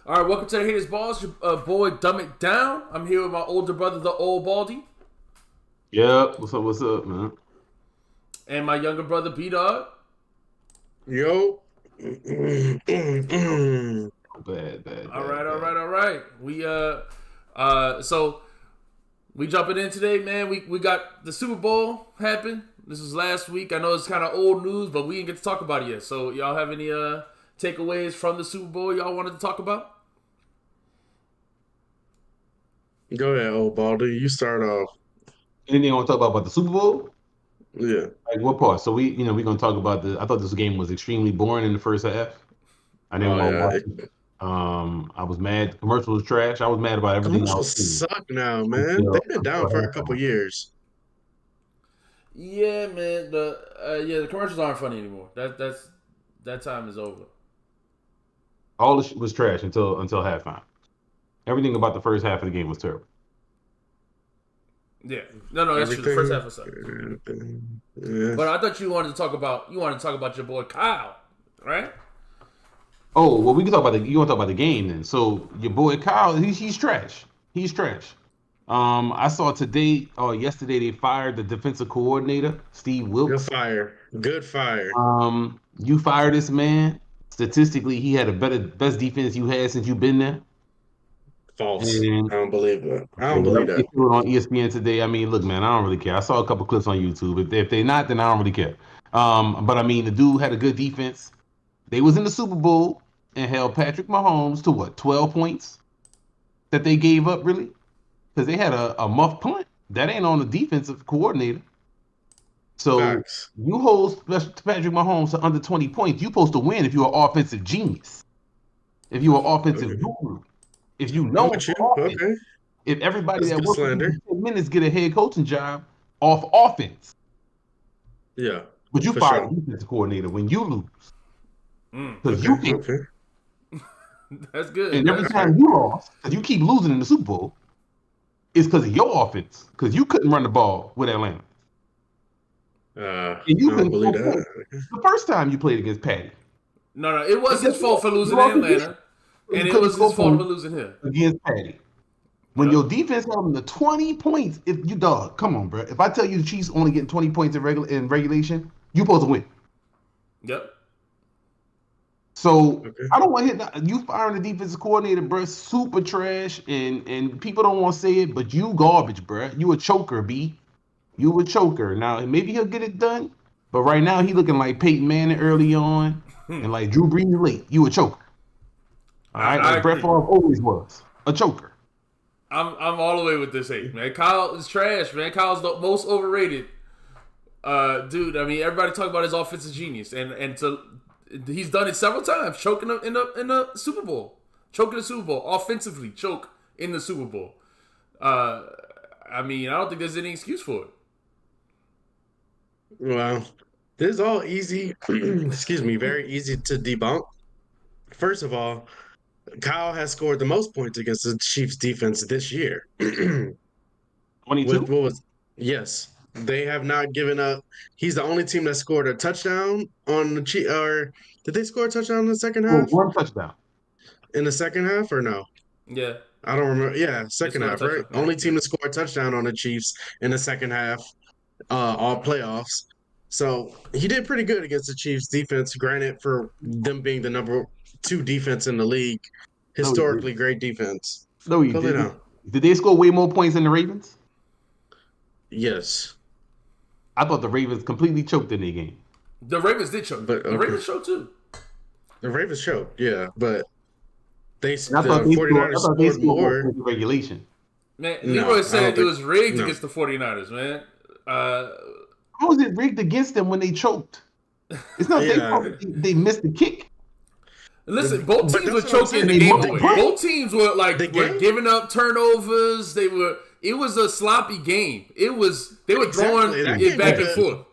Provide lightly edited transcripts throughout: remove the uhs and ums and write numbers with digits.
All right, welcome to the Haters Balls. Your boy, Dumb It Down. I'm here with my older brother, the old Baldy, Yep. What's up, man? and my younger brother, B Dog. Yo. Bad, All right, bad, all bad. right, all right. So we jumping in today, man. We got the Super Bowl happen. This was last week. I know it's kind of old news, but we didn't get to talk about it yet. So y'all have any takeaways from the Super Bowl y'all wanted to talk about? Go ahead, old Baldy. You start off. Anything you want to talk about the Super Bowl? Yeah. Like what part? So we're gonna talk about the. I thought this game was extremely boring in the first half. I didn't Oh want to yeah. watch it. I was mad. The commercial was trash. I was mad about everything I was Commercials seeing suck now, man. until They've been down until for a couple halftime. years. Yeah, man. The commercials aren't funny anymore. That time is over. All the shit was trash until halftime. Everything about the first half of the game was terrible. Yeah, no, that's true. The first Everything. half was suck. Yeah. But I thought you wanted to talk about your boy Kyle, right? Oh well, we can talk about the. You want to talk about the game then? So your boy Kyle, he's trash. He's trash. I saw today or yesterday they fired the defensive coordinator, Steve Good Wilkes. fire. Good fire. You fire this man. Statistically, he had a best defense you had since you've been there. False. And I don't believe that. I don't believe whatever they that. showed on ESPN today, I mean, look, man, I don't really care. I saw a couple clips on YouTube. If they're not, then I don't really care. But I mean, the dude had a good defense. They was in the Super Bowl and held Patrick Mahomes to what, 12 points that they gave up, really? Because they had a muff punt. That ain't on the defensive coordinator. So Facts. you hold Patrick Mahomes to under 20 points. You're supposed to win if you're an offensive genius, if you're an offensive Okay. guru, if you I'm know with you. offense, Okay. if everybody That's that good works with you slander. for 10 minutes get a head coaching job off offense. Yeah. But you For fire sure. a defensive coordinator when you lose because Okay. you can't. Okay. That's good. And every That's time you lost, because you keep losing in the Super Bowl, it's because of your offense. Because you couldn't run the ball with Atlanta. And I you don't couldn't believe score points that. the first time you played against Patty. no. It was And his guess fault what? for You losing in lost again Atlanta, because and you it couldn't was his score fault for points losing here. against Patty. When Yep. your defense held them to 20 points, if you dog, come on, bro. If I tell you the Chiefs only getting 20 points in regulation, you supposed to win. Yep. So Okay. I don't want to hit that. You firing the defensive coordinator, bro. Super trash, and people don't want to say it, but you garbage, bro. You a choker, B. You a choker. Now maybe he'll get it done, but right now he looking like Peyton Manning early on, and like Drew Brees late. You a choker. All right, I like Brett agree. Favre always was a choker. I'm all the way with this hate, man. Kyle is trash, man. Kyle's the most overrated dude. I mean, everybody talk about his offensive genius, he's done it several times, choking in the Super Bowl, choking the Super Bowl offensively, choke in the Super Bowl. I mean, I don't think there's any excuse for it. Well, this is all easy. Excuse me. Very easy to debunk. First of all, Kyle has scored the most points against the Chiefs defense this year. With 22. what was yes, they have not given up. He's the only team that scored a touchdown on the Chiefs. Or did they score a touchdown in the second Oh, half? one touchdown. In the second half or no? Yeah, I don't remember. Yeah, they second scored a half, right? touchdown. Yeah, Only yeah. team to score a touchdown on the Chiefs in the second half, all playoffs. So he did pretty good against the Chiefs defense, granted for them being the number two defense in the league. No, he didn't. Historically great defense. No, he Go lay didn't. down. Did they score way more points than the Ravens? Yes. I thought the Ravens completely choked in their game. The Ravens did choke. But The okay. Ravens choked too. The Ravens choked, yeah, but And I thought the they scored. 49ers I thought they scored scored more more. points in regulation. Man, No, Leroy I don't said it think was rigged no. against the 49ers, man. Uh, How was it rigged against them when they choked? It's not their fault Yeah. that they missed the kick Listen, both But teams were that's what I'm choking saying. and the they game muffed the away. punt. Both teams were The were game giving up turnovers. It was a sloppy game. They were throwing exactly. That it game back could and have forth.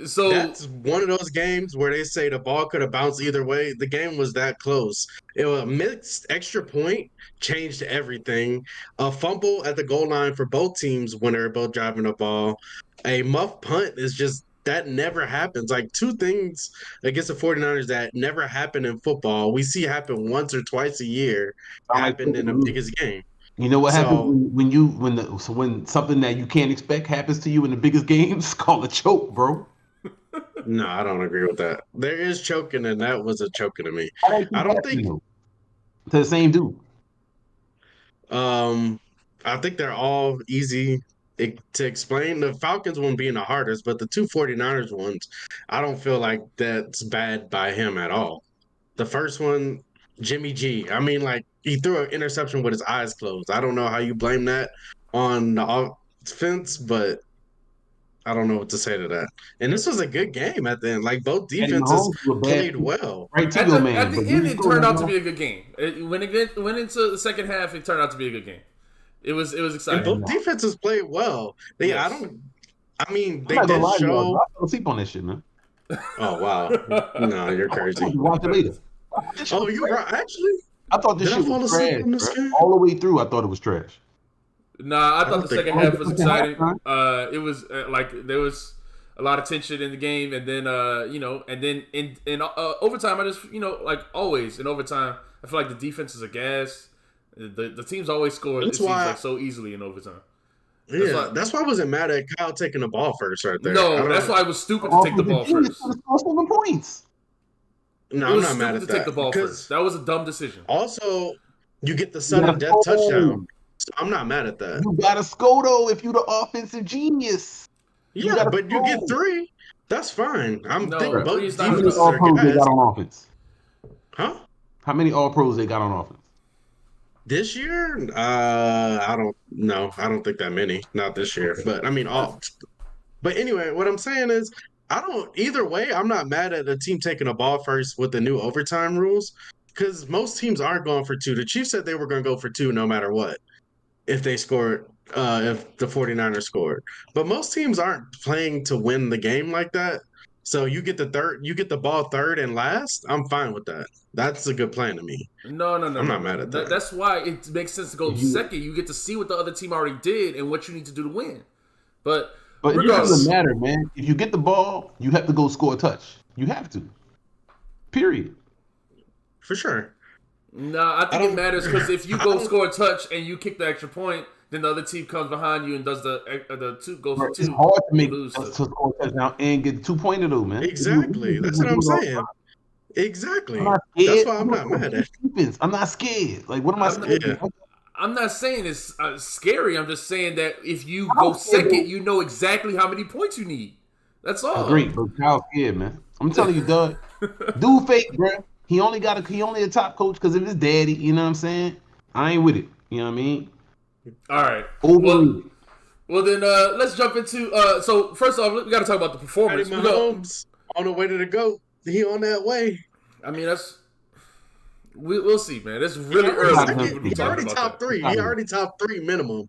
So That's one of those games where they say the ball could have bounced either way. The game was that close. It was a mixed extra point, changed everything. A fumble at the goal line for both teams when they're both driving the ball. A muff punt is just that never happens. Like two things against the 49ers that never happen in football, we see happen once or twice a year, I like happened in the biggest game. You know what happens So when something that you can't expect happens to you in the biggest games? It's called a choke, bro. no, I don't agree with that. There is choking, and that was a choking to me. How that I keep don't happening, think though? To the same dude. um I think they're all easy to explain. The Falcons one being the hardest, but the two 49ers ones, I don't feel like that's bad by him at all. The first one, Jimmy G. I mean, like he threw an interception with his eyes closed. I don't know how you blame that on the offense, but I don't know what to say to that. And this was a good game at the end. Like both Patty defenses Mahomes was bad, played well. right to your man. At the but end, you it still turned don't out to know. be a good game. When it went into the second half, it turned out to be a good game. It was And exciting. both defenses played well. They, Yes. I mean, I'm they not gonna did lie to you, show. I fell asleep on that shit, man. Oh wow, no, you're I crazy. want to watch it later. This shit Oh, was you trash. right? Actually, I thought this did I shit fall was asleep trash, on this bro. game? All the way through, I thought it was trash. Nah, I thought don't the think- second half was exciting. It was like there was a lot of tension in the game, and then and then in overtime, I just like always in overtime, I feel like the defense is a gas. The teams always score. That's it seems why- like so easily in overtime. Yeah, that's why I wasn't mad at Kyle taking the ball first right there. I No, don't- that's why it was stupid to take the ball Genius first. could have scored 7 points. No, It I'm was not mad stupid at to that. take the ball because first. That was a dumb decision. Also, you get the You sudden gotta death score. touchdown. So I'm not mad at that. You gotta score though if you the offensive genius. You Yeah, gotta but you get score. 3. That's fine. I'm No, thinking both 3 is not How many defenses enough. all are pros they gas. got on offense? Huh? How many all pros they got on offense? This year? I don't know. I don't think that many. Not this year. But I mean all. But anyway, what I'm saying is I don't either way, I'm not mad at a team taking a ball first with the new overtime rules. Because most teams aren't going for 2. The Chiefs said they were going to go for 2 no matter what. If they scored, if the 49ers scored. But most teams aren't playing to win the game like that. So you get the ball third and last. I'm fine with that. That's a good plan to me. No. I'm not mad at that. That's why it makes sense to go You- second. You get to see what the other team already did and what you need to do to win. But But it regardless, doesn't matter, man. If you get the ball, you have to go score a touch. You have to. Period. For sure. nah, I think I it don't- matters because if you I go don't- score a touch and you kick the extra point, then the other team comes behind you and does the 2 goes for 2. It's hard to you make lose. to score a touchdown and get 2-pointer though, man. Exactly. That's what I'm saying. Exactly. I'm not That's scared. why I'm not mad at. Defense. I'm not scared. Like, what am I I'm scared not- of? I'm not saying it's scary. I'm just saying that if you I'm go scared, second, though. you know exactly how many points you need. That's all. Great, but Kyle's scared, man. I'm telling you, Doug. Dude fake, bro. He only a top coach because of his daddy. You know what I'm saying? I ain't with it. You know what I mean? All right. Overrated. Well, then let's jump into. So first off, we got to talk about the Patty performance. Mahomes on the way to the GOAT. He on that way. I mean, we'll see, man. It's really early not for gonna people to be He talking already about top that. 3. He already top 3 minimum.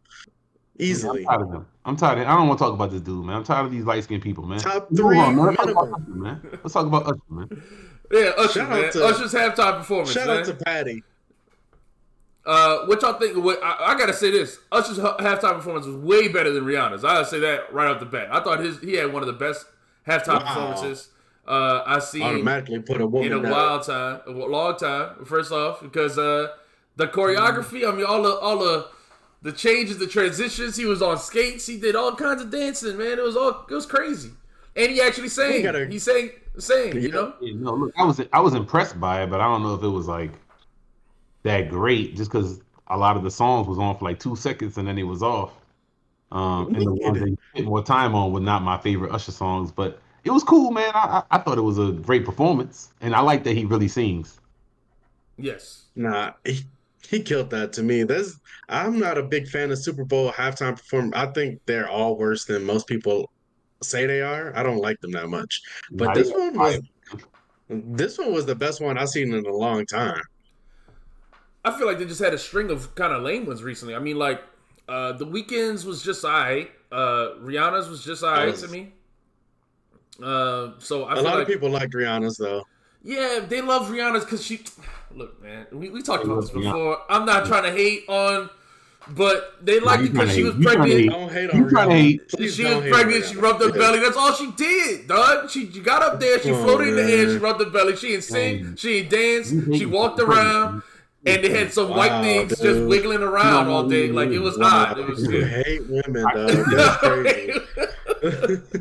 Easily. I'm tired of him. I'm tired. I don't want to talk about this dude, man. I'm tired of these light skinned people, man. Top Move 3 on, man. Let's talk about minimum. Usher, man. Let's talk about Usher, man. Yeah, Usher, Shout man. out to- Usher's halftime performance, Shout man. out to Patty. What y'all think? I gotta say this: Usher's halftime performance was way better than Rihanna's. I gotta say that right off the bat. I thought he had one of the best halftime Wow. performances I've seen Automatically put a woman in a down. long time. First off, because the choreography, I mean, all the changes, the transitions. He was on skates. He did all kinds of dancing, man. It was crazy, and he actually sang. He sang, you know. Yeah, no, look, I was impressed by it, but I don't know if it was like that great, just because a lot of the songs was on for like 2 seconds and then it was off. And the ones that you spent more time on were not my favorite Usher songs, but it was cool, man. I thought it was a great performance, and I like that he really sings. Yes. Nah, he killed that to me. I'm not a big fan of Super Bowl halftime performance. I think they're all worse than most people say they are. I don't like them that much. But Nah, this yeah, one was the best one I've seen in a long time. I feel like they just had a string of kind of lame ones recently. I mean, like The Weeknd's was just alright. Rihanna's was just alright to me. So I A feel lot like of people like Rihanna's though. yeah, they love Rihanna's because she. Look, man, we talked about this Rihanna. before. I'm not trying to hate on But they liked it because she was You trying to pregnant. hate. Don't hate You on trying to Rihanna. hate. Please She don't was hate on pregnant. She Rihanna. rubbed her Yeah. belly. That's all she did, dog. She got up there. She Come on, floated in the air. man. She rubbed her belly. She didn't sing. Man, She didn't dance. you She hate walked pregnant, around. man. And they had some white Wow, things just dude. wiggling around all day. Like, it was Wow. odd. It was You yeah. hate women, I dog. hate That's crazy.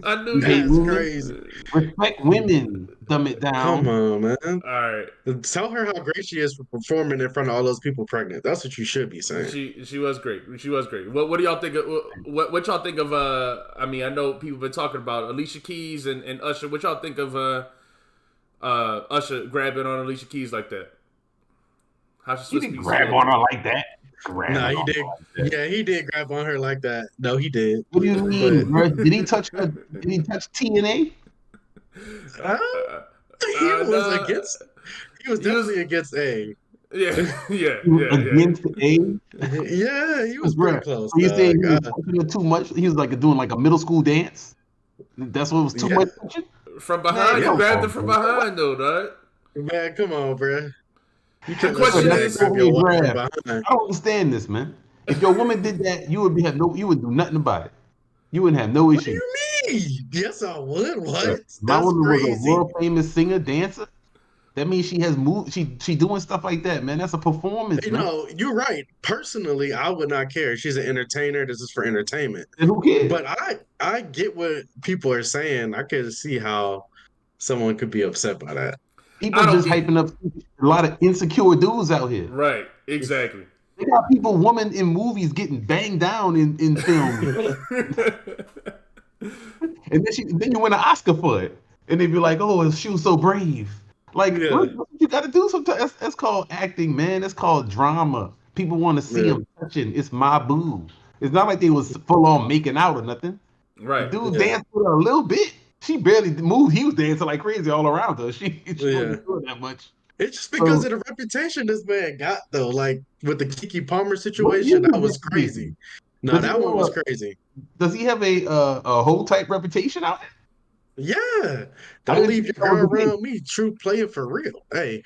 I knew You hate that. That's women? crazy. Respect women. Dumb it Come down. on, man. All right. Tell her how great she is for performing in front of all those people pregnant. That's what you should be saying. She was great. She was great. What do y'all think of what y'all think of I mean, I know people been talking about Alicia Keys and Usher. What y'all think of Usher grabbing on Alicia Keys like that? How she He switch didn't pieces grab in? on her like that. Grab Nah, on he her did. like that. Yeah, he did grab on her like that. No, he did. What do you mean, But bro? Did he touch her? Did he touch TNA? he was nah. against. He was He was- definitely against A. Yeah. Against A? Yeah, he was pretty Bruh, close. so you Dog. saying he was touching her too much? He was like doing like a middle school dance? That's what was too Yeah. much touching? From behind, Yeah. he grabbed her from behind though, dog. Man, come on, bruh. You The can't question let is- somebody grab your woman from Grab. behind. I don't understand this, man. If your woman did that, you would do nothing about it. You wouldn't have no What do issue. you mean? Yes, I would. What? But my That's woman was a crazy. world famous singer, dancer. That means she has moved. She doing stuff like that, man. That's a performance, You man. know, you're right. Personally, I would not care. She's an entertainer. This is for entertainment. And who cares? But I get what people are saying. I can see how someone could be upset by that. People I don't just get- hyping up a lot of insecure dudes out here. Right, exactly. They got people, women in movies getting banged down in film, and then you win an Oscar for it, and they be like, "Oh, she was so brave." Like, Yeah. what you got to do sometimes? That's called acting, man. That's called drama. People want to see Yeah. them touching. It's my boo. It's not like they was full on making out or nothing. Right. Dude Yeah. danced with her a little bit. She barely moved. He was dancing like crazy all around her. She Yeah. wasn't doing that much. It's just because of the reputation this man got, though. Like with the Kiki Palmer situation, is that was his crazy. No, Does he that one have was a- crazy. Does he have a whole type reputation out there? Yeah. I Don't didn't leave your think that was girl the case. around me. True player for real. Hey,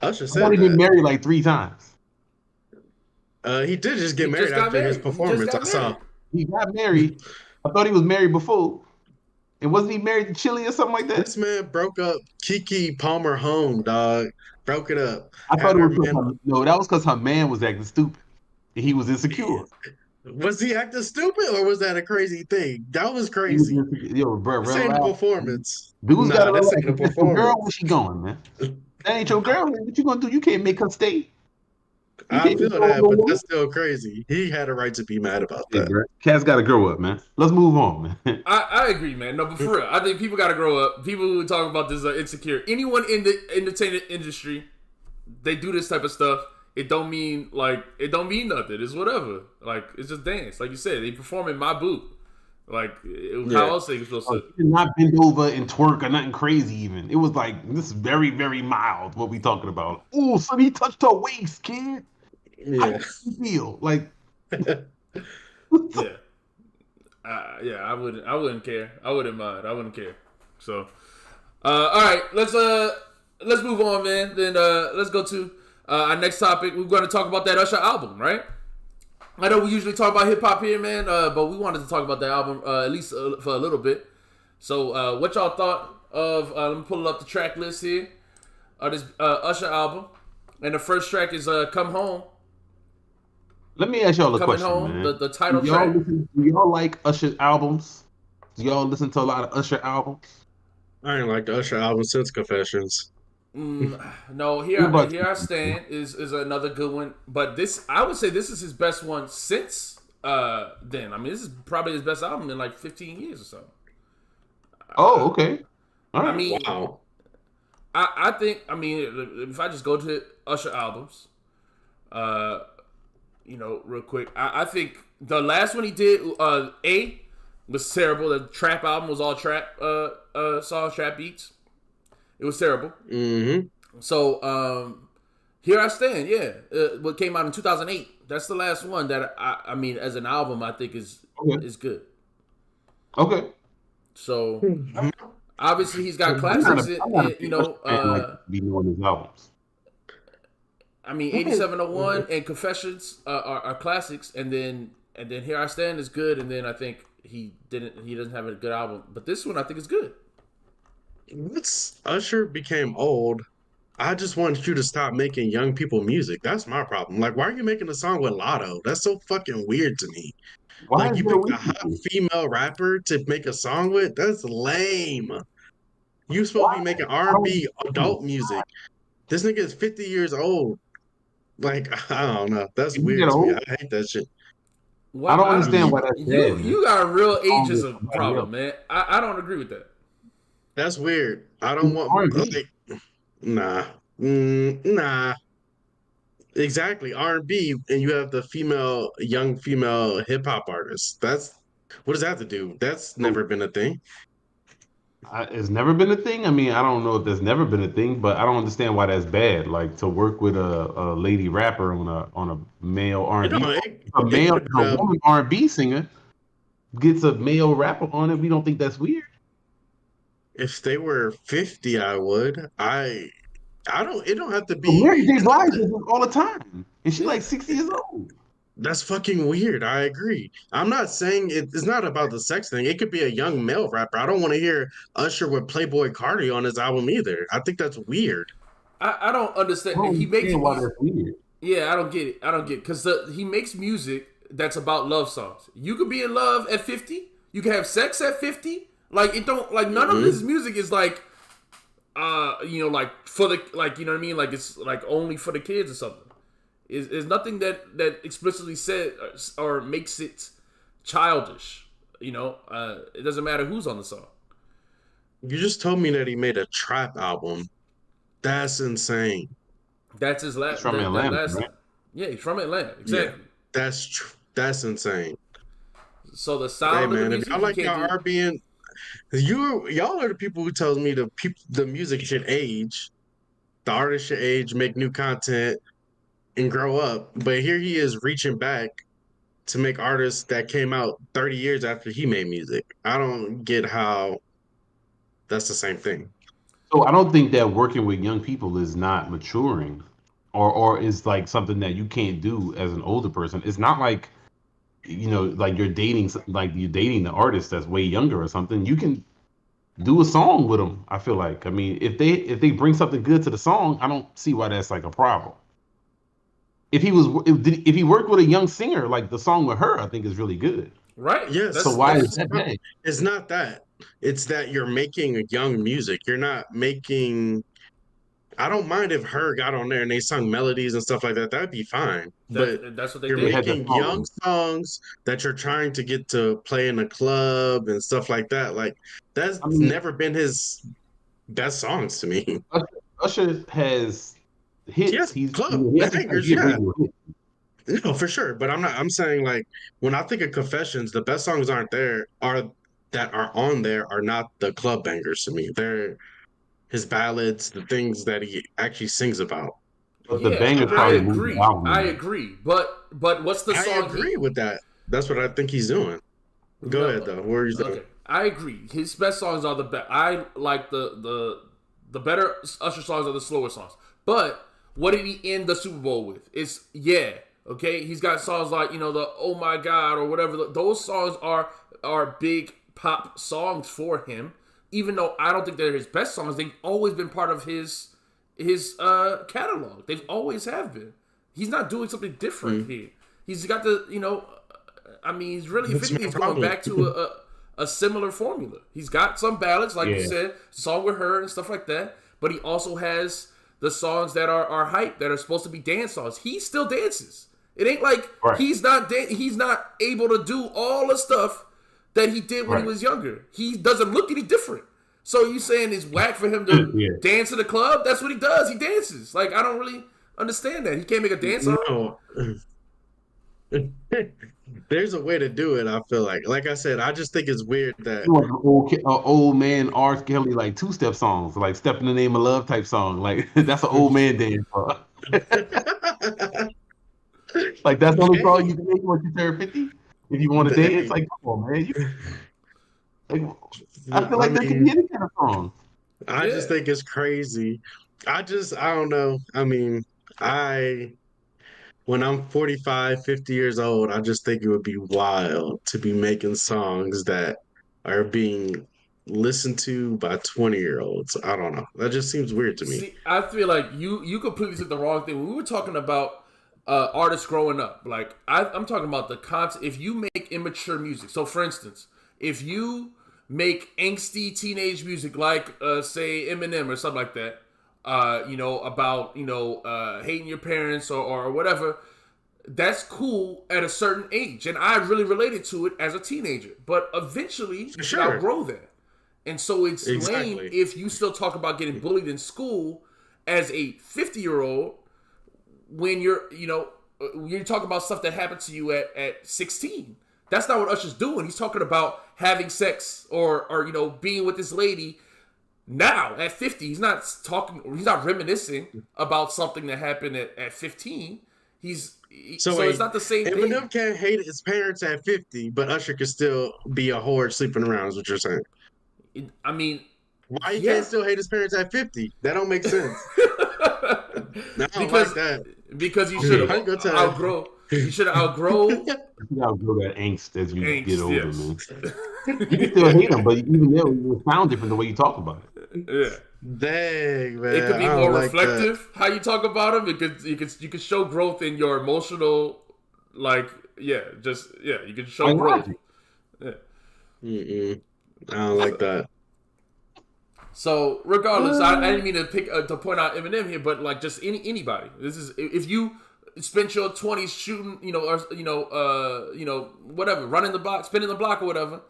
Usher He's said only been that. married like 3 times. He did just get He married just got after his married. He just performance. got I saw. married. He got married. I thought he was married before. And wasn't he married to Chili or something like that? This man broke up Kiki Palmer home, dog. Broke it up. I thought Had it her was 'cause man. no, that was because her man was acting stupid. And he was insecure. Was he acting stupid or was that a crazy thing? That was He was crazy. insecure. Yo, bro, This ain't a relax. performance. Dudes Nah, gotta this relax. ain't a If that's your girl, performance. where she going, man? That ain't your girl. What you gonna do? You can't make her stay. You I can't feel control that, no but woman. that's still crazy. He had a right to be mad about Hey, that. bro. Cat's gotta grow up, man. Let's move on, man. I agree, man. No, but for real, I think people got to grow up. People who talk about this are insecure. Anyone in the entertainment industry, they do this type of stuff. It don't mean nothing. It's whatever. Like, it's just dance. Like you said, they perform in my boot. Like, how else they supposed to? She did not bend over and twerk or nothing crazy even. It was like, this is very, very mild what we talking about. Oh, son, he touched her waist, kid. How Yeah. you feel? Like, Yeah. Yeah, I wouldn't care. I wouldn't mind. I wouldn't care. So, all right, let's move on, man. Then let's go to our next topic. We're going to talk about that Usher album, right? I know we usually talk about hip hop here, man, but we wanted to talk about the album at least for a little bit. So, what y'all thought of? Let me pull up the track list here of this Usher album, and the first track is "Come Home." let me ask y'all a Coming question, Home, man. the title do y'all track. do y'all like Usher albums? Do y'all listen to a lot of Usher albums? I ain't like the Usher album since Confessions. No, What here about I stand is another good one, but this I would say this is his best one since then. I mean, this is probably his best album in like 15 years or so. Oh, okay. All right. I mean, Wow. I think if I just go to Usher albums, real quick, I think the last one he did, A, was terrible. The trap album was all trap songs, trap beats. It was terrible. Mm-hmm. So here I stand. Yeah, what came out in 2008. That's the last one that I mean, as an album, I think is good. Okay. So obviously he's got I'm not classics. a- I'm not a Be fan, like, be knowing his albums. I mean, 8701 and Confessions are classics, and then Here I Stand is good, and then I think he doesn't have a good album, but this one I think is good. Once Usher became old, I just wanted you to stop making young people music. That's my problem. Like, why are you making a song with Lotto? That's so fucking weird to me. Why Like, is you there picked a hot weird? female rapper to make a song with? That's lame. You supposed to Why? be making I don't R&B understand. adult music. This nigga is 50 years old. Like, I don't know. That's If you weird get to me. old, I hate that shit. I Well, don't understand why that's bad, man. you got a real Wrong with ageism somebody else. problem, man. I don't agree with that. That's weird. I don't It's want R&B. like nah. Nah. Exactly. R&B and you have the young female hip hop artist. That's what does that have to do? That's So, never been a thing. it's never been a thing. I mean, I don't know if there's never been a thing, but I don't understand why that's bad. Like to work with a lady rapper on a male You R&B, know, it could have a been woman R&B singer gets a male rapper on it. We don't think that's weird. if they were 50, I would. I don't it don't have to But be Mary J. it's not Blige that, does this all the time, and she's Yeah, like 60 years old. that's fucking weird. I agree. I'm not saying it's not about the sex thing. It could be a young male rapper. I don't want to hear Usher with Playboy Cardi on his album either. I think that's weird. I don't I understand. don't He makes understand why that's weird. yeah, I don't get it. I don't get it because he makes music that's about love songs. You could be in love at 50. You can have sex at 50. Like it don't like none of Hmm. his music is like like for the like you know what I mean, like it's like only for the kids or something. Is nothing that explicitly said or makes it childish. It doesn't matter who's on the song. You just told me that he made a trap album. That's insane. That's his He's last from that Atlanta, last right? time. Yeah, he's from Atlanta. Yeah, Exactly. that's insane. So the Hey sound of the man, if music y'all he like can't y'all do. R&B and y'all are the people who tells me the music should age, the artist should age, make new content, and grow up. But here he is reaching back to make artists that came out 30 years after he made music. I don't get how that's the same thing. So I don't think that working with young people is not maturing, or is like something that you can't do as an older person. It's not like like you're dating the artist that's way younger or something. You can do a song with them. I feel like. I mean, if they bring something good to the song, I don't see why that's like a problem. If he worked with a young singer, like the song with her, I think is really good. Right. Yes, So That's why is that's that's that bad? it's not that. It's that you're making young music. You're not making I don't mind if her got on there and they sung melodies and stuff like that. That'd be fine. But that's what they you're They did. had that making young song. songs that you're trying to get to play in a club and stuff like that. Like I that's mean, never been his best songs to me. Usher, Usher has hits. Yes, He's club he has some bangers, good yeah. radio hits. No, for sure. But I'm saying like when I think of Confessions, the best songs aren't there are that are on there are not the club bangers to me. They're his ballads, the things that he actually sings about. But the Yeah, bangers I probably moved the agree. album the I most. agree. But what's the I song agree he with that. That's what I think he's doing. Go no ahead though. Where are you saying? okay. I agree. His best songs are the best. I like the better Usher songs are the slower songs. But what did he end the Super Bowl with? It's yeah. Okay, he's got songs like the Oh My God or whatever. Those songs are big pop songs for him. Even though I don't think they're his best songs, they've always been part of his catalog. They've always have been. He's not doing something different here. He's got I mean, he's really What's 50. my He's going problem? back to a similar formula. He's got some ballads, like you Yeah. said, song with her and stuff like that. But he also has the songs that are hype, that are supposed to be dance songs. He still dances. It ain't like Right. he's not able to do all the stuff that he did when he Right. was younger. He doesn't look any different. So you saying it's whack for him to Yeah. dance in the club? That's what he does. He dances. Like I don't really understand that. He can't make a dance song. No. There's a way to do it, I feel like. Like I said, I just think it's weird that Like old man R. Kelly like two-step songs, like "Step in the Name of Love" type song. Like that's an old man dance song. Like that's the only song you can make once you turn 50. If you want to dance, Hey, like come on, man. Like, I feel I like there could be mean, any kind of song. I Yeah. just think it's crazy. I don't know. I mean, When I'm 45, 50 years old, I just think it would be wild to be making songs that are being listened to by 20-year-olds. I don't know. That just seems weird to me. See, I feel like you completely took the wrong thing. When we were talking about artists growing up, like I'm talking about the content. If you make immature music, so for instance, if you make angsty teenage music like say Eminem or something like that, about hating your parents or whatever, that's cool at a certain age, and I really related to it as a teenager. But eventually, you should outgrow that. And so it's lame if you still talk about getting bullied in school as a 50-year-old when you're talking about stuff that happened to you at 16. That's not what Usher's doing. He's talking about having sex or being with this lady now at 50. He's not reminiscing about something that happened at 15. So it's not the same thing. Eminem can't hate his parents at 50, but Usher could still be a whore sleeping around, is what you're saying. I mean, why he can't still hate his parents at 50? That don't make sense. No, I don't like that. Because you should have outgrow. You should have outgrow. You outgrow that angst as you get older, man. You can still hate them, but even then, it will sound different the way you talk about it. Yeah. Dang, man. It could be more reflective how you talk about them. You could show growth in your emotional, you can show growth. Yeah. I don't like that. So regardless, I didn't mean to point out Eminem here, but like just anybody. This is if you spent your 20s shooting, whatever, running the block, spinning the block or whatever,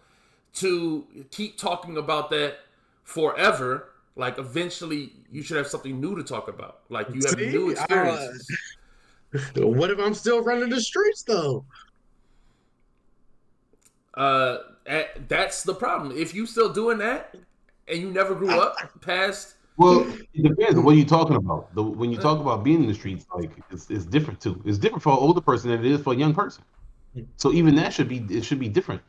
to keep talking about that forever. Like eventually, you should have something new to talk about. Like you have new experiences. What if I'm still running the streets though? That's the problem. If you still doing that and you never grew up past. Well, it depends on what you're talking about. When you talk about being in the streets, like it's different too. It's different for an older person than it is for a young person. So even that should be different.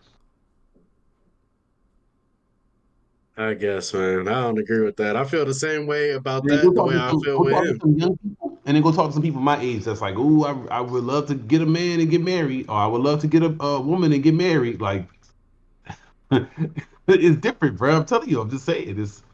I guess, man. I don't agree with that. I feel the same way about that. The way I feel with him. Young people, and then go talk to some people my age that's like, "Oh, I would love to get a man and get married, or I would love to get a woman and get married." Like, it's different, bro. I'm telling you. I'm just saying it's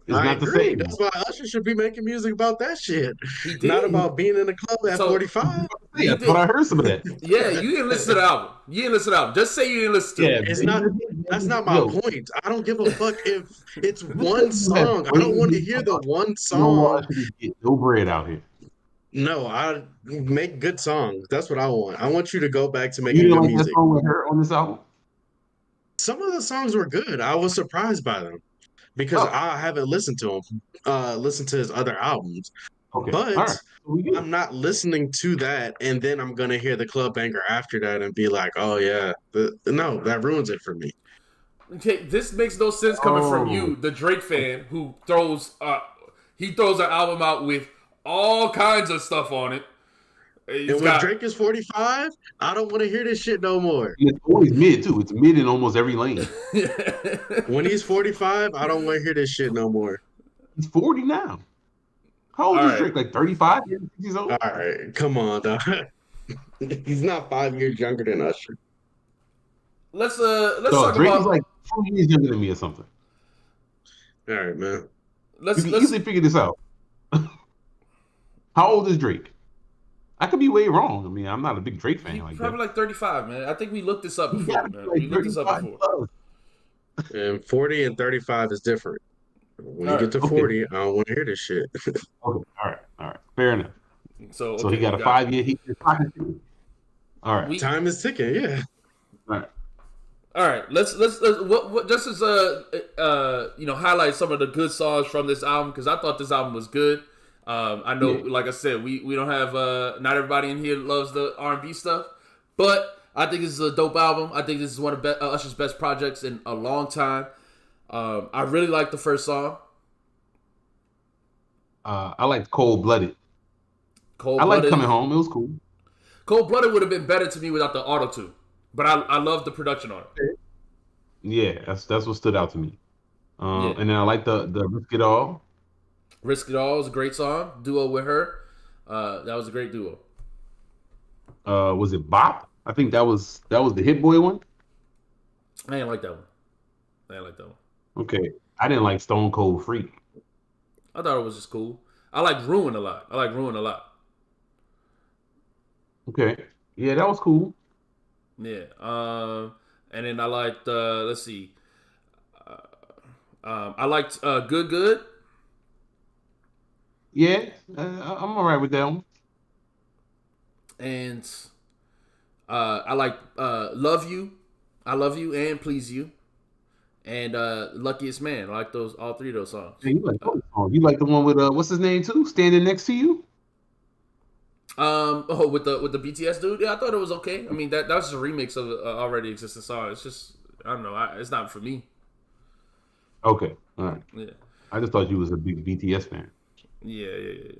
not the same. That's why Usher should be making music about that shit. Not about being in the club at 45. Yeah, but I heard some of that. Yeah, you didn't listen to the album. Just say you didn't listen to it. That's not my point. I don't give a fuck if it's one song. I don't want to hear the one song. No bread out here. No, I make good songs. That's what I want. I want you to go back to making good music. That song with her on this album? Some of the songs were good. I was surprised by them because I haven't listened to him. Listened to his other albums. Okay. But I'm not listening to that, and then I'm gonna hear the club banger after that and be like, "Oh yeah, no, that ruins it for me." Okay, this makes no sense coming from you, the Drake fan, who throws an album out with all kinds of stuff on it. And when Drake is 45, I don't want to hear this shit no more. It's always mid too. It's mid in almost every lane. When he's 45, I don't want to hear this shit no more. He's 40 now. How old is Drake? Like 35 years old? All right, come on, dog. He's not 5 years younger than Usher. Let's talk Drake about. Is like 2 years younger than me or something. All right, man. You can easily figure this out. How old is Drake? I could be way wrong. I mean, I'm not a big Drake fan. Probably like 35, man. I think we looked this up before, man. We looked this up before. And 40 and 35 is different. When you get to 40, I don't want to hear this shit. Okay, all right. Fair enough. So he got a 5-year heat. All right. Time is ticking, yeah. All right. Let's what just as highlight some of the good songs from this album, because I thought this album was good. I know, like I said, we don't have not everybody in here loves the R&B stuff, but I think this is a dope album. I think this is one of Usher's best projects in a long time. I really like the first song. I liked Cold Blooded. I liked Coming Home. It was cool. Cold Blooded would have been better to me without the auto-tune, but I love the production on it. Yeah, that's what stood out to me. And then I like the Risk It All. Risk It All is a great song. Duo with her. That was a great duo. Was it Bop? I think that was the Hit Boy one. I didn't like that one. Okay, I didn't like Stone Cold Freak. I thought it was just cool. I like Ruin a lot. Okay, yeah, that was cool. Yeah. And then I liked. Let's see. I liked Good Good. Yeah, I'm all right with that one. And I like Love You. I Love You and Please You. And Luckiest Man. I like all three of those songs. Yeah, you like those songs. You like the one with what's his name too? Standing Next to You. With the BTS dude, yeah, I thought it was okay. I mean, that was just a remix of an already existing song. It's just, I don't know, it's not for me. Okay, all right. Yeah, I just thought you was a big BTS fan. yeah.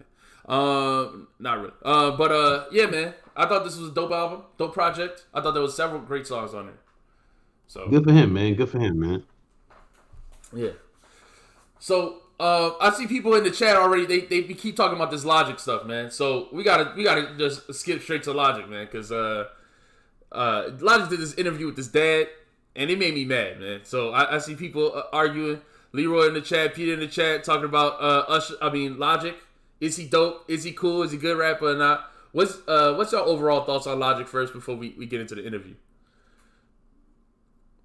Not really. Yeah, man, I thought this was a dope album, dope project. I thought there was several great songs on there. So Good for him, man. Good for him, man. yeah. So I see people in the chat already. They keep talking about this Logic stuff, man. So we gotta just skip straight to Logic, man, because Logic did this interview with his dad, and it made me mad, man. So I see people arguing. Leroy in the chat, Peter in the chat, talking about Logic. Is he dope? Is he cool? Is he a good rapper or not? What's your overall thoughts on Logic first before we get into the interview?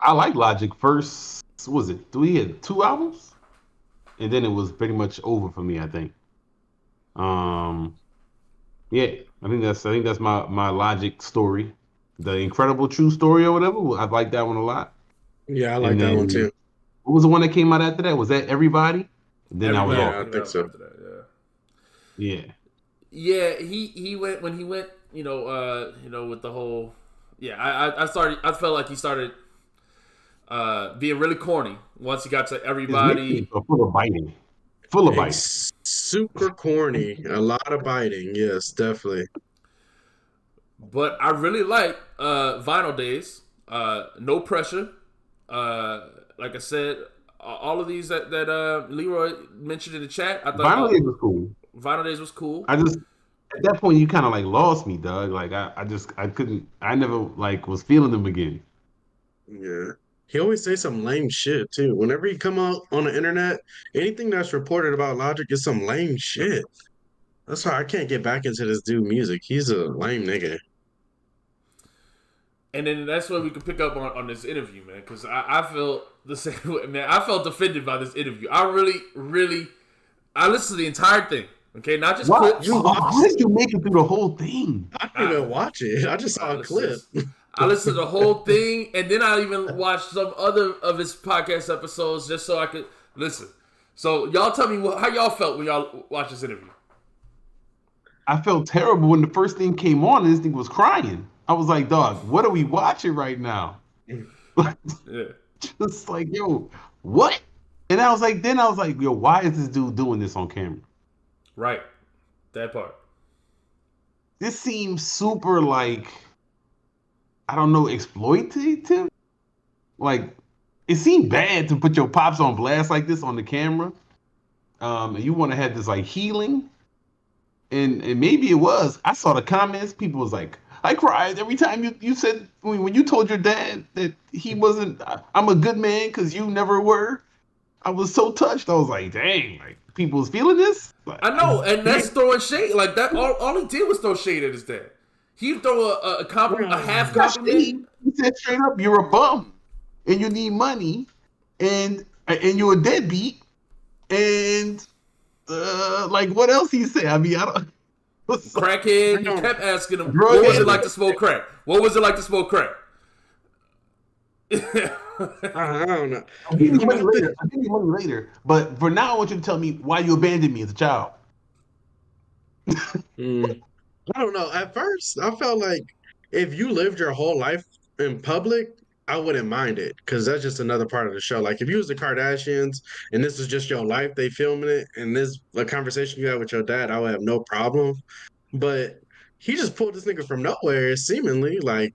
I like Logic first. What was it? He had 2 albums, and then it was pretty much over for me. I think. Yeah, I think that's my Logic story, the Incredible True Story or whatever. I like that one a lot. Yeah, I like that one too. What was the one that came out after that? Was that Everybody? Then I was off. I think so. Yeah. Yeah, he went when he went, with the whole. Yeah, I felt like he started being really corny once he got to Everybody. Full of biting. Full of biting. Super corny. A lot of biting. Yes, definitely. But I really like Vinyl Days. No Pressure. Like I said, all of these that Leroy mentioned in the chat, I thought Vinyl Days was cool. Vinyl Days was cool. I just at that point you kind of like lost me, Doug. Like I never like was feeling them again. Yeah. He always say some lame shit too. Whenever he come out on the internet, anything that's reported about Logic is some lame shit. That's why I can't get back into this dude music. He's a lame nigga. And then that's where we can pick up on this interview, man, because I feel the same way, man. I felt offended by this interview. I really listened to the entire thing. Okay, not just clips. How did you make it through the whole thing? I didn't even watch it. I just saw a clip. I listened to the whole thing, and then I even watched some other of his podcast episodes just so I could listen. So y'all tell me how y'all felt when y'all watched this interview. I felt terrible when the first thing came on and this thing was crying. I was like, dog, what are we watching right now? Yeah. Just like, yo, what? And I was like, yo, why is this dude doing this on camera? Right. That part. This seems super like, I don't know, exploitative. Like, it seemed bad to put your pops on blast like this on the camera. And you want to have this like healing. And maybe it was. I saw the comments. People was like, I cried every time you said, when you told your dad that he wasn't, I'm a good man because you never were. I was so touched. I was like, dang, like people was feeling this. Like, I know, and that's throwing shade. Like that, all he did was throw shade at his dad. He'd throw a compliment, a half compliment. He said straight up, you're a bum, and you need money, and you're a deadbeat, and like what else he said? I mean, I don't. Crackhead. He kept asking him, what was it like to smoke crack? What was it like to smoke crack? I don't know. I'll give you money later. But for now, I want you to tell me why you abandoned me as a child. I don't know. At first, I felt like if you lived your whole life in public, I wouldn't mind it because that's just another part of the show. Like if you was the Kardashians and this is just your life, they filming it, and this a conversation you had with your dad, I would have no problem. But he just pulled this nigga from nowhere, seemingly like.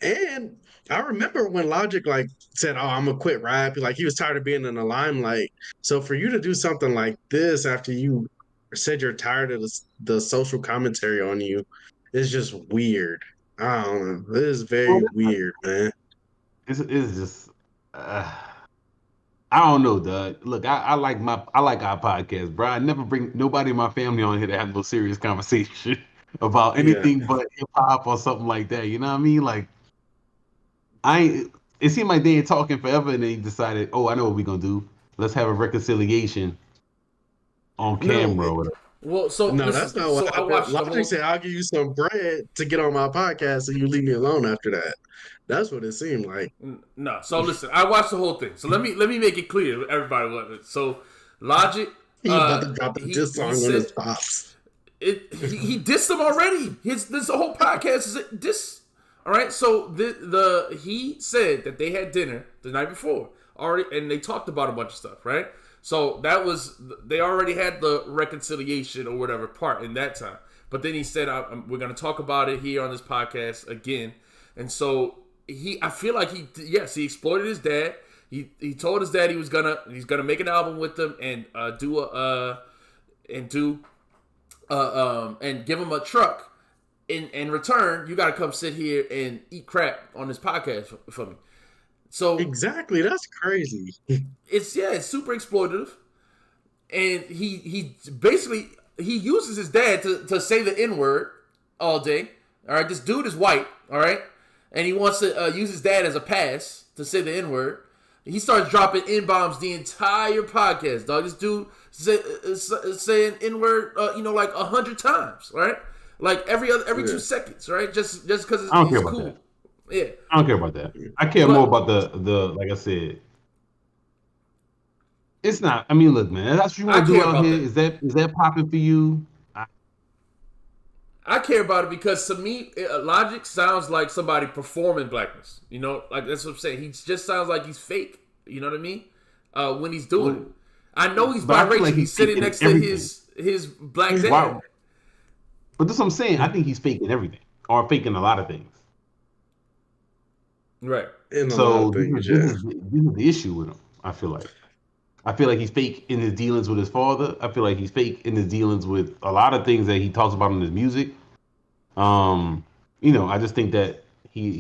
And I remember when Logic like said, "Oh, I'm gonna quit rap," like he was tired of being in the limelight. So for you to do something like this after you said you're tired of the social commentary on you. It's just weird. I don't know. It is Well, very weird, man. it's just. I don't know, Doug. Look, I like our podcast, bro. I never bring nobody in my family on here to have no serious conversation about Yeah. anything but hip hop or something like that. You know what I mean? Like I ain't, it seemed like they ain't talking forever and they decided, oh, I know what we're gonna do. Let's have a reconciliation on No, camera or whatever. Well, so no, that's listen. not So what I happened. watched the Logic whole. said, "I'll give you some bread to get on my podcast, and you leave me alone after that." That's what it seemed like. No, so listen. I watched the whole thing. So let me make it clear to everybody what it is. So Logic, He about to drop a diss he song on his said pops. he dissed him already. This whole podcast is a diss. All right. So he said that they had dinner the night before already, and they talked about a bunch of stuff. Right. So that was they already had the reconciliation or whatever part in that time. But then he said, "We're going to talk about it here on this podcast again." And so I feel like he exploited his dad. He told his dad he's gonna make an album with them and and give him a truck. In return, you got to come sit here and eat crap on this podcast for me. So Exactly, that's crazy. it's super exploitative, and he basically he uses his dad to say the N word all day. All right, this dude is white. All right, and he wants to use his dad as a pass to say the N word. He starts dropping N bombs the entire podcast, dog. This dude saying N word, like 100 times, right? Like every 2 seconds, right? Just because I don't care it's about cool. that. Yeah. I don't care about that. I care more about the like I said. It's not. I mean, look, man. That's what you want to do care out about here. that. Is that popping for you? I care about it because to me, Logic sounds like somebody performing blackness. You know, like that's what I'm saying. He just sounds like he's fake. You know what I mean? When he's doing it, I know he's But I feel biracial. like He's sitting faking next to everything. his black dad. Why- But that's what I'm saying. I think he's faking everything or faking a lot of things. Right. In a lot So of this things, is the issue with him. I feel like he's fake in his dealings with his father. I feel like he's fake in his dealings with a lot of things that he talks about in his music. I just think that he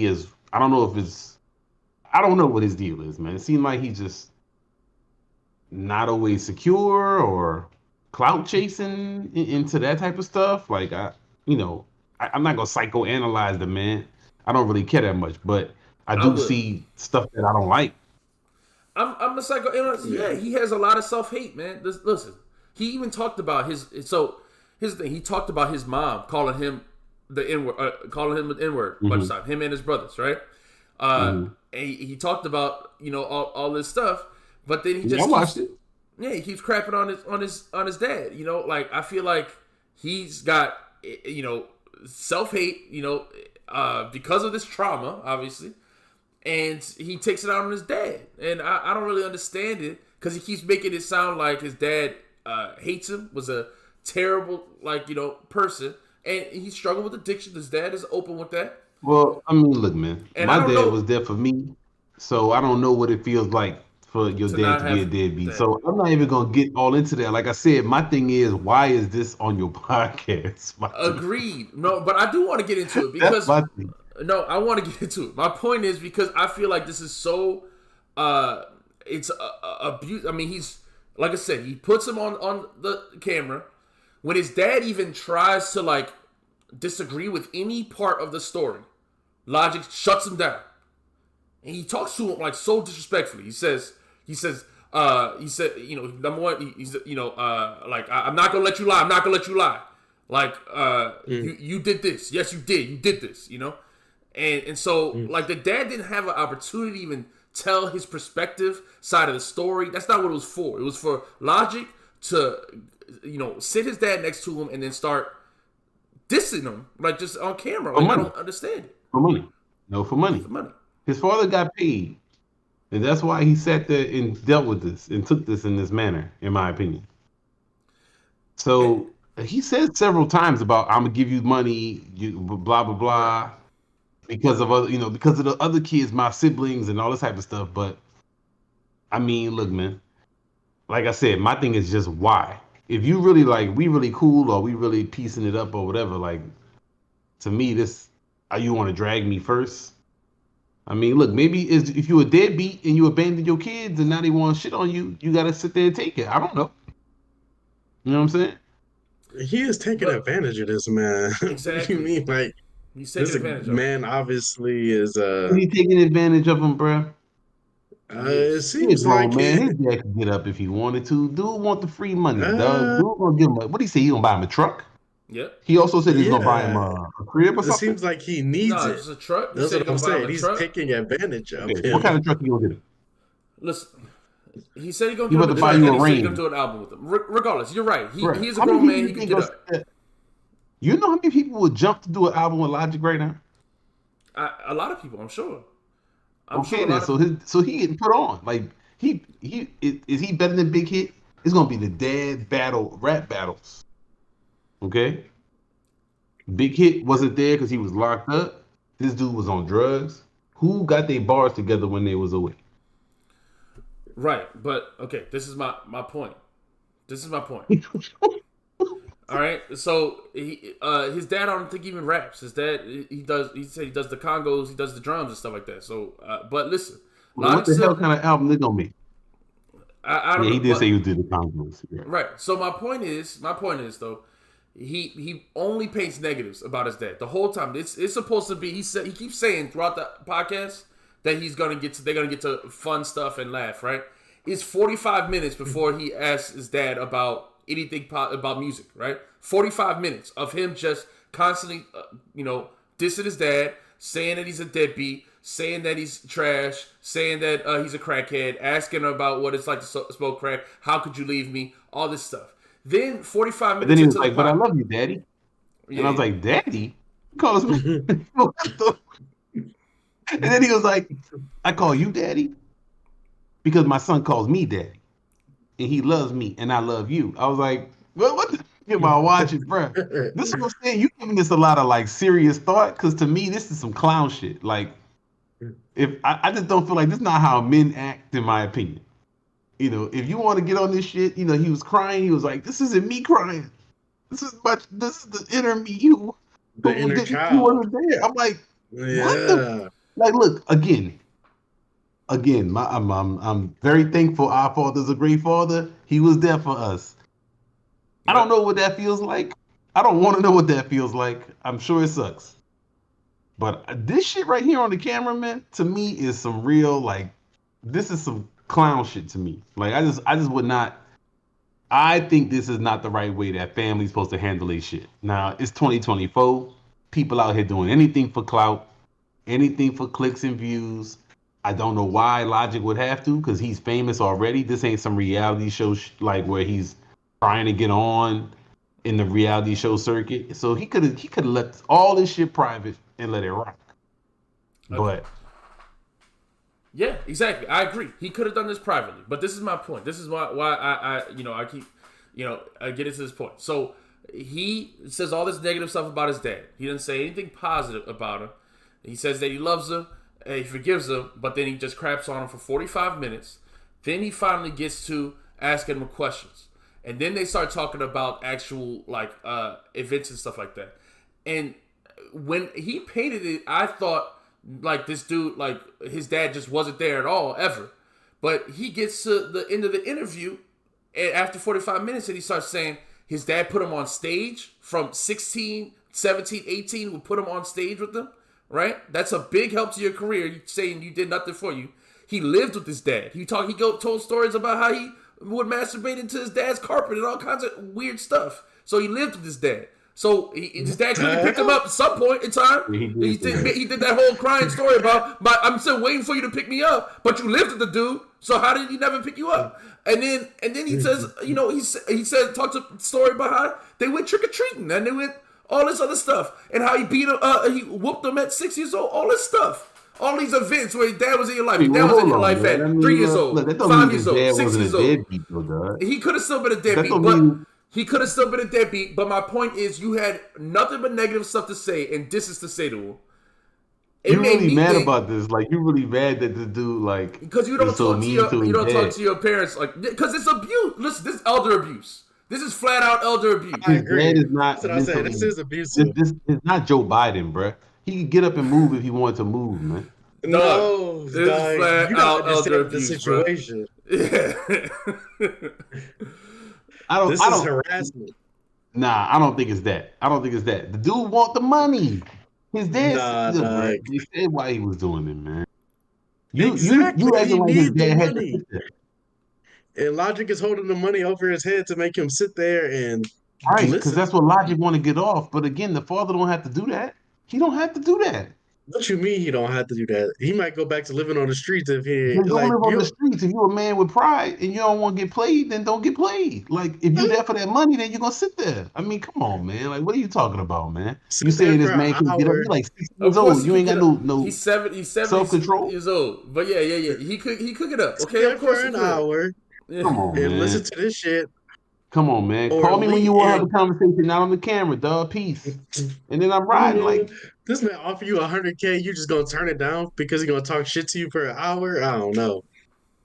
is. I don't know if it's. I don't know what his deal is, man. It seemed like he's just not always secure or clout chasing into that type of stuff. Like I'm not gonna psychoanalyze the man. I don't really care that much, but I do see stuff that I don't like. I'm a psycho. Yeah, he has a lot of self hate, man. Listen, he even talked about his. So here's the thing. He talked about his mom calling him the N word, a bunch of times. Him and his brothers, right? And he talked about all this stuff, but then he just I watched it. Yeah, he keeps crapping on his dad. Like I feel like he's got self hate. Because of this trauma, obviously. And he takes it out on his dad. And I don't really understand it because he keeps making it sound like his dad hates him, was a terrible, person. And he struggled with addiction. His dad is open with that. Well, I mean, look, man. And My dad was there for me, so I don't know what it feels like for your dad to be a deadbeat. So I'm not even going to get all into that. Like I said, my thing is, why is this on your podcast? Agreed. No, but I do want to get into it because... No, I want to get into it. My point is because I feel like this is so it's abuse. I mean, he's like I said, he puts him on the camera when his dad even tries to disagree with any part of the story. Logic shuts him down, and he talks to him so disrespectfully. He said, number one, I'm not gonna let you lie. I'm not gonna let you lie. You did this. Yes, you did. You did this. And so, the dad didn't have an opportunity to even tell his perspective side of the story. That's not what it was for. It was for Logic to, sit his dad next to him and then start dissing him, just on camera. I don't understand it. For money. No, for money. For money. His father got paid. And that's why he sat there and dealt with this and took this in this manner, in my opinion. So, he said several times about, I'm going to give you money, blah, blah, blah. Because of the other kids, my siblings and all this type of stuff. But I mean, look, man, like I said, my thing is just why. if you really like, we really cool or we really piecing it up or whatever, like, to me, this, you want to drag me first? I mean, look, maybe if you a deadbeat and you abandon your kids and now they want shit on you, you got to sit there and take it. I don't know. You know what I'm saying? He is taking But advantage of this man. What do you exactly, mean? Like he's taking this advantage of him. man obviously is He taking advantage of him, bro. He it is. He a seems grown like man. it His dad could get up if he wanted to. Dude want the free money, dog. uh Dude gonna give him. What he say? He gonna buy him a truck? Yep. He also said he's gonna buy him yeah. a crib or It something. seems like he needs No, it. it's a truck. He That's said what he's I'm gonna buy him saying. a He's truck. taking advantage of Okay, what him. kind of truck you gonna get him? Listen, he said he's gonna He get about him to a buy truck, you and a he said he's range. gonna do an album with him. Regardless, you're right. Right. He's a How many grown people man. you He can think get goes? up. You know how many people would jump to do an album with Logic right now? A lot of people, I'm sure. I'm Okay, sure a then. lot of So he getting put on. Like is he better than Big Hit? It's gonna be the dad battle, rap battles. Okay. Big Hit wasn't there because he was locked up. This dude was on drugs. Who got their bars together when they was away? right. But okay, this is my point. This is my point. All right. So his dad, I don't think even raps. His dad, he does. He said he does the congos, he does the drums and stuff like that. So, but listen, What Logic the hell still, kind of album they gonna make? I don't Yeah, know. he did But say he did the Congos. Yeah. right. So my point is though, he only paints negatives about his dad the whole time. It's supposed to be. He keeps saying throughout the podcast that they're gonna get to fun stuff and laugh. Right. It's 45 minutes before he asks his dad about anything about music. Right. 45 minutes of him just constantly, dissing his dad, saying that he's a deadbeat, saying that he's trash, saying that he's a crackhead, asking him about what it's like to smoke crack. How could you leave me? All this stuff. Then 45 But minutes then he was into like, the "But I pod, love you, Daddy." And I was yeah, like, "Daddy?" He calls me. And then he was like, "I call you Daddy because my son calls me Daddy, and he loves me, and I love you." I was like, "Well, what the f- am I watching, bro?" This is what I'm saying. You giving this a lot of like serious thought because to me, this is some clown shit. Like, if I just don't feel like this is not how men act, in my opinion. If you want to get on this shit, he was crying. He was like, "This isn't me crying. This is the inner me The who inner didn't who child. wasn't there." I'm like, what the Yeah. like? Look again. I'm very thankful. Our father's a great father. He was there for us. I don't know what that feels like. I don't want to know what that feels like. I'm sure it sucks. But this shit right here on the camera, man, to me is some real like. This is some clown shit to me. Like I just would not. I think this is not the right way that family's supposed to handle their shit. Now it's 2024. People out here doing anything for clout, anything for clicks and views. I don't know why Logic would have to, because he's famous already. This ain't some reality show like where he's trying to get on in the reality show circuit. So he could have let all this shit private and let it rock. Okay. But yeah, exactly. I agree. He could have done this privately, but this is my point. This is why I keep I get into this point. So he says all this negative stuff about his dad. He doesn't say anything positive about him. He says that he loves him, and he forgives him, but then he just craps on him for 45 minutes. Then he finally gets to asking him questions, and then they start talking about actual events and stuff like that. And when he painted it, I thought like this dude, like his dad just wasn't there at all, ever. But he gets to the end of the interview, and after 45 minutes, and he starts saying his dad put him on stage from 16, 17, 18, would put him on stage with them, right? That's a big help to your career. You saying you did nothing for you. He lived with his dad. Told stories about how he would masturbate into his dad's carpet and all kinds of weird stuff. So he lived with his dad. So his dad clearly picked him up at some point in time. He did that whole crying story about, I'm still waiting for you to pick me up, but you lived with the dude. So how did he never pick you up? And then he says, he said, talks a story about how they went trick or treating and they went all this other stuff and how he he whooped them at 6 years old. All this stuff. All these events where your dad was in your life. Your dad was in your life at 3 years old, 5 years old, 6 years old. He could have still been a deadbeat, but my point is you had nothing but negative stuff to say and disses to say to him. You're really mad about this. Like you're really mad that the dude like because you don't talk to your parents like because it's abuse. Listen, this is elder abuse. This is flat out elder abuse. I His agree. dad is not That's what I say. mentally. This is abusive. This is not Joe Biden, bruh. He could get up and move if he wanted to move, man. Dog, No, this is dog, flat you don't out elder understand the abuse, bro. situation. Yeah. This is harassment. Nah, I don't think it's that. I don't think it's that. The dude want the money. His dad Nah, look, dog. man, he said why he was doing it, man. Exactly, You he acting like his need the dad had to money. sit there. And Logic is holding the money over his head to make him sit there and Right, because listen. that's what Logic want to get off. But again, the father don't have to do that. He don't have to do that. What you mean he don't have to do that? He might go back to living on the streets if he Then don't like live on you. the streets. If you're a man with pride and you don't want to get played, then don't get played. Like if you're there for that money, then you're gonna sit there. I mean, come on, man. Like, what are you talking about, man? Sit You saying there this for man an can get up? hour. You're like 60 Of years course old. he You ain't could got get no He's 70 self-control. years old. But yeah. He could get up. Okay, Sit of course for he an could. hour Yeah. Come on, and man. listen to this shit. Come on, man. Or Call me when you want to have leave- a conversation, not on the camera, dog. Peace. And then I'm riding like, This man offer you $100K, you just gonna turn it down because he gonna talk shit to you for an hour? I don't know.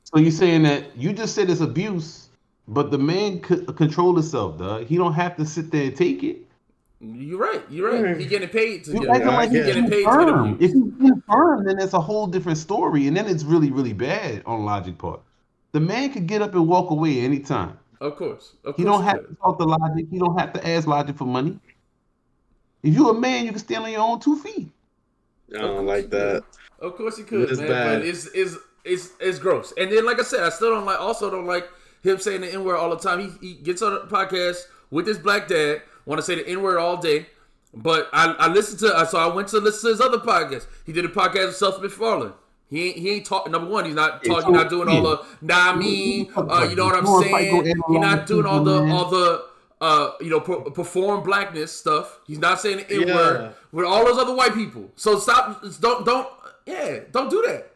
so you're saying that you just said it's abuse, but the man could control himself, dog. He don't have to sit there and take it. You're right. He getting paid to You get acting I like He he's get getting it. paid to get infirm. If abused. he's infirm, then it's a whole different story, and then it's really, really bad on Logic part. The man could get up and walk away anytime. Of course. He don't have to talk to Logic. He don't have to ask Logic for money. If you're a man, you can stand on your own 2 feet. I don't like that. Of course he could, It's man. bad. But it's gross. And then, like I said, I still don't like him saying the N word all the time. He gets on a podcast with his black dad, want to say the N word all day. But I listened to, so I went to listen to his other podcast. He did a podcast with Seth MacFarlane. He ain't talking. Number one, he's not talking. He's not doing all the nah I mean. You know what I'm saying? He's not doing all the perform blackness stuff. He's not saying the N word with all those other white people. So stop. Don't do that.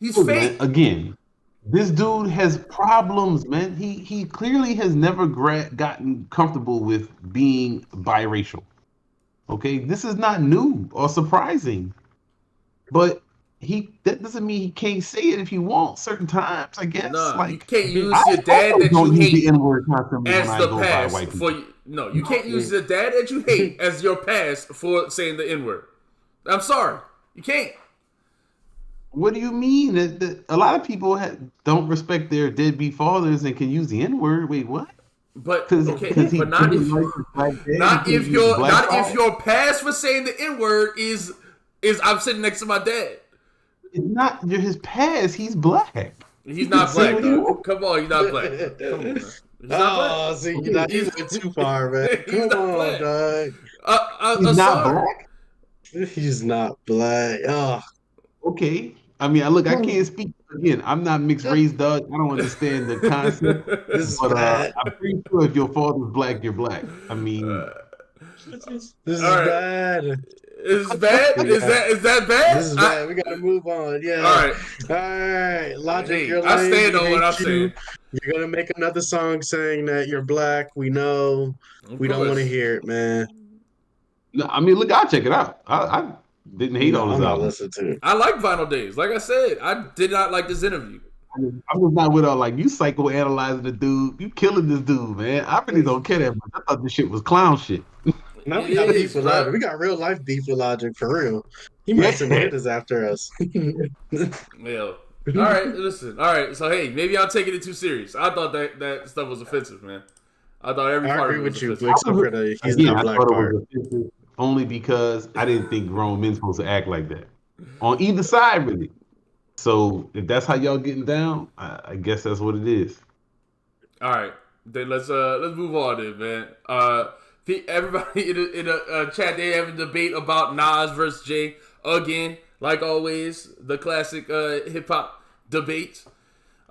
He's fake. Man, again, this dude has problems, man. He clearly has never gotten comfortable with being biracial. Okay, this is not new or surprising, but that doesn't mean he can't say it if he wants certain times. I guess. No, like you can't use I your dad that you don't use hate the N-word constantly as when I the go by pass white for people. you. No, you can't use the dad that you hate as your pass for saying the N word. I'm sorry, you can't. What do you mean? That a lot of people don't respect their deadbeat fathers and can use the N-word. Wait, what? But Because but not if your pass for saying the N word is I'm sitting next to my dad. It's not his past. He's black. He's not black, what though. Come on, he's not black. Come on, man. He's not black. See, you went too far, man. He's Come not on, black. dog. He's not black. He's not black. Oh, Okay. I mean, I can't speak again. I'm not mixed race, dog. I don't understand the concept. this is But bad. I'm pretty sure if your father's black, you're black. I mean, This is all right. bad. Is bad? Is that bad? This is bad. We gotta move on. Yeah. All right. All right. Logic, Hey, you're I lame. stand on We what I'm hate you. saying. You're gonna make another song saying that you're black. We know. We don't want to hear it, man. no, I mean, look, I'll check it out. I didn't hate all I'm his not albums. listening to it. I like Vinyl Days. Like I said, I did not like this interview. I'm just not with all like you psychoanalyzing the dude. You killing this dude, man. I really don't care that much. I thought this shit was clown shit. Now we It got is, beef with bro. Logic. We got real life beef with Logic for real. He might send hitters after us. Yeah. All right, listen. All right, so hey, maybe I'm taking it too serious. I thought that stuff was offensive, man. I thought every I part agree of it was with you, offensive. except for the he's Again, not I black thought part. it was offensive only because I didn't think grown men supposed to act like that on either side, really. So if that's how y'all getting down, I guess that's what it is. All right, then let's move on, then, man. Everybody in a chat, they having a debate about Nas versus Jay again, like always, the classic hip hop debate.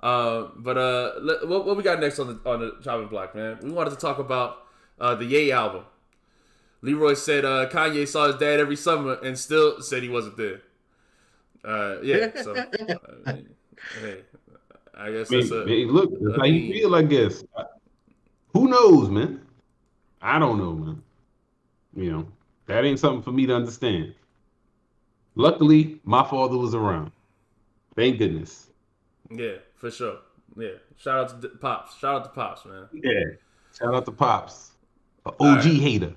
What we got next on the chopping block, man? We wanted to talk about the Ye album. Leroy said Kanye saw his dad every summer and still said he wasn't there. Yeah, so I mean, hey, I guess that's Look, that's how you feel, I guess. Who knows, man? I don't know, man. You know, that ain't something for me to understand. Luckily, my father was around. Thank goodness. Yeah, for sure. Yeah, shout out to Pops. Shout out to Pops, man. Yeah. Shout out to Pops, a OG right. hater.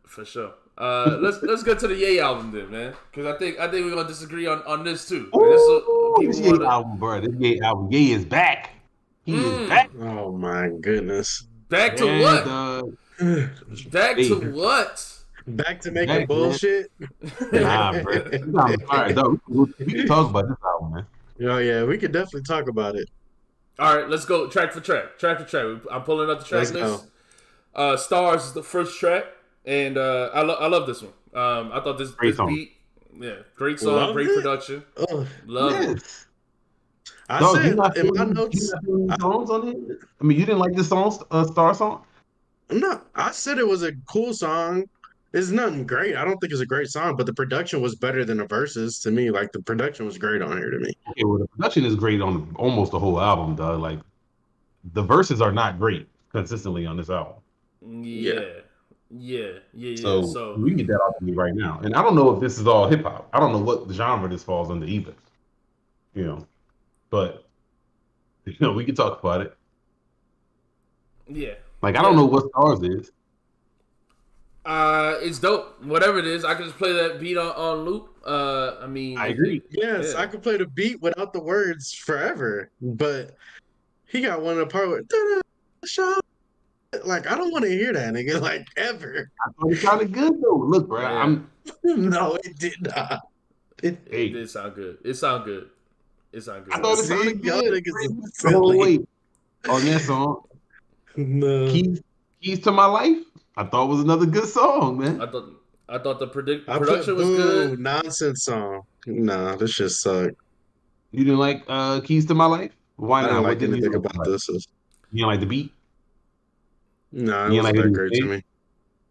For sure. Let's get to the Ye album then, man, because I think we're gonna disagree on this too. Ooh, People this Ye want to album, bro. This Ye album. Ye is back. He is back. Oh my goodness. back to Yeah, what? dog. Back to Hey. what? Back to making Back, bullshit. Nah, bro. This album fire, dog. We can talk about this album, man. Oh yeah, we could definitely talk about it. All right, let's go track for track. Track for track. I'm pulling up the track Let's list. Stars is the first track, and I love this one. I thought this Great song. beat, great song, Loved great it? production. Oh, Love it. Yes. I Dog, said you not in my feeling notes. these songs on it? I mean, you didn't like this song, Star song? No, I said it was a cool song. It's nothing great. I don't think it's a great song, but the production was better than the verses to me. Like the production was great on here to me. Okay, well, the production is great on almost the whole album, dog. Like, the verses are not great consistently on this album. Yeah. So, So we can get that off of me right now. And I don't know if this is all hip hop. I don't know what genre this falls under either. You know, but we can talk about it. yeah. Like, I don't know what Stars is. It's dope. Whatever it is, I can just play that beat on loop. I mean, I agree. Yes, Yeah. I could play the beat without the words forever, but he got one of the part where like I don't want to hear that nigga like ever. I thought it sounded good though. Look, bro, Yeah. No, it did not. It Hey, did sound good. It sound good. I thought it See, sounded y'all good. niggas is The whole silly. way on that song, No. Keys to My Life. I thought was another good song, man. I thought the I put production was boo good. nonsense song. Nah, this shit sucked. You didn't like Keys to My Life? Why I not? didn't What like didn't you anything like about this. You didn't like the beat? Nah, it You didn't wasn't like that it great to me.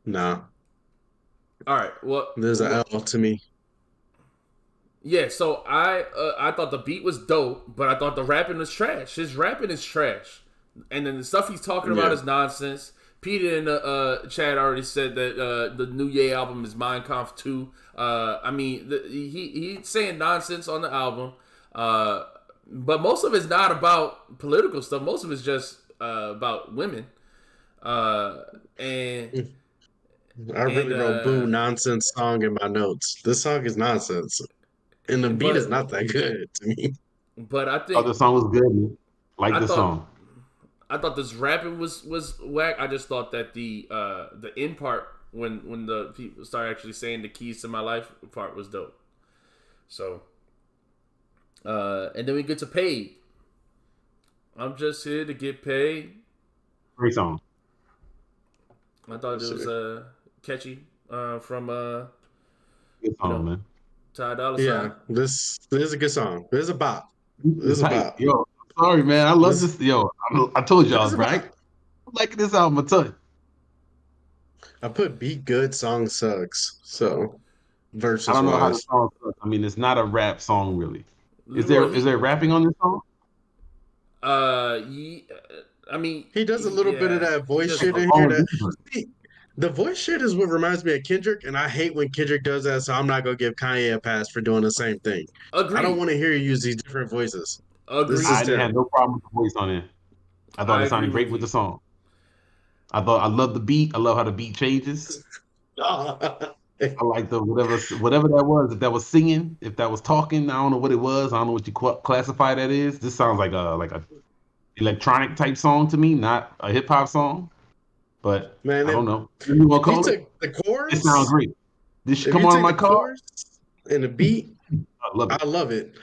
Nah, All right. Well, there's an L to me. yeah. So I thought the beat was dope, but I thought the rapping was trash. His rapping is trash, and then the stuff he's talking about Yeah. is nonsense. Peter in the chat already said that the new Ye album is Mein Kampf 2. I mean, he's saying nonsense on the album, but most of it's not about political stuff. Most of it's just about women. And I really wrote boo nonsense song in my notes. This song is nonsense. And the beat is not that good to me. but I Oh, think the song was good, man. Like I the thought- song. I thought this rapping was whack. I just thought that the end part when the people started actually saying the keys to my life part was dope. So and then we get to paid. I'm just here to get paid. Great song. I thought it was catchy from Good song, man. Ty Dolla Sign. Yeah, this is a good song. This is a bop. This is a Tight. bop. Yo, sorry, man. I love this. Yo, I told y'all, This is a right? bop. I'm liking this album a ton. I put beat good, song sucks. So versus I don't know how the wise. song sucks. I mean, it's not a rap song, really. Is Leroy, there rapping on this song? I mean, He does a little bit of that voice just shit in Oh, here. different. The voice shit is what reminds me of Kendrick, and I hate when Kendrick does that, so I'm not gonna give Kanye a pass for doing the same thing. Agreed. I don't want to hear you use these different voices. Agreed. This I is didn't have no problem with the voice on it. I thought I it sounded agree great with with you. the song. I love the beat. I love how the beat changes. I like the whatever that was. If that was singing, if that was talking, I don't know what it was. I don't know what you classify that is. This sounds like a electronic type song to me, not a hip hop song. But Man, I don't know. What do you want if to you call it? took the chorus, It sounds great. This if should come you on take my the car. chorus and the beat, I love it. I love it.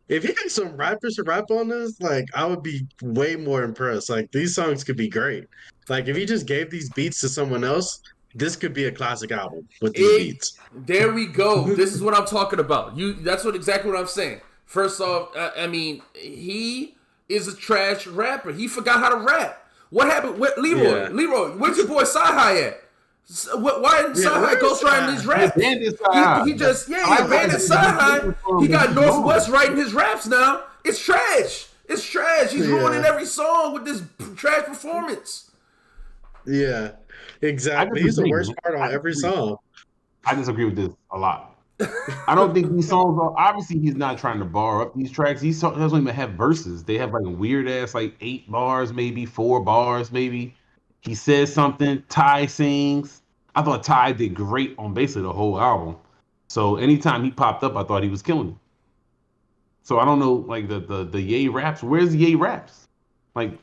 If he had some rappers to rap on this, like I would be way more impressed. Like these songs could be great. Like if he just gave these beats to someone else, this could be a classic album with these beats. There we go. This is what I'm talking about. That's exactly what I'm saying. First off, I mean, he is a trash rapper. He forgot how to rap. What happened? Leroy, where's your boy Sci-Hi at? Why didn't Sci-Hi where's ghostwriting these raps? abandoned Sci-Hi. He abandoned Sci-Hi. He got Northwest writing his raps now. It's trash. It's trash. He's ruining every song with this trash performance. Yeah, exactly. He's the worst part on every song. I disagree with this a lot. I don't think these songs are obviously he's not trying to bar up these tracks. These songs doesn't even have verses. They have like weird ass like 8 bars, maybe 4 bars, maybe. He says something. Ty sings. I thought Ty did great on basically the whole album. So anytime he popped up, I thought he was killing it. So I don't know, like the Ye raps. Where's Ye raps? Like,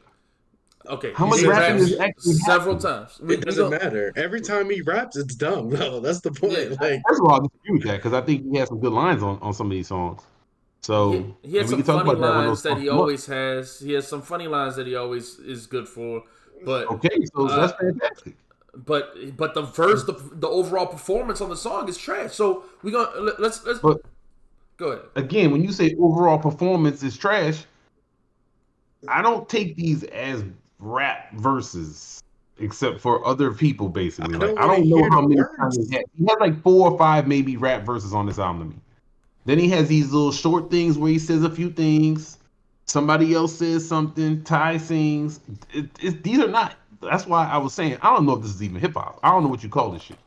Okay, how much he rapping raps is actually several happening? times. It doesn't matter. Every time he raps, it's dumb. No, that's the point. Yeah. Like, First of all, I disagree with that because I think he has some good lines on some of these songs. So, He has and we some can talk funny about that when those lines that songs he come up. always has. He has some funny lines that he always is good for. But Okay, so that's fantastic. but the verse, the overall performance on the song is trash. So let's But go ahead. again, when you say overall performance is trash, I don't take these as rap verses, except for other people. Basically, I like don't I want to don't know hear how the many words. times he had like 4 or 5 maybe rap verses on this album to me. Then he has these little short things where he says a few things. Somebody else says something. Ty sings. These are not. That's why I was saying I don't know if this is even hip hop. I don't know what you call this shit.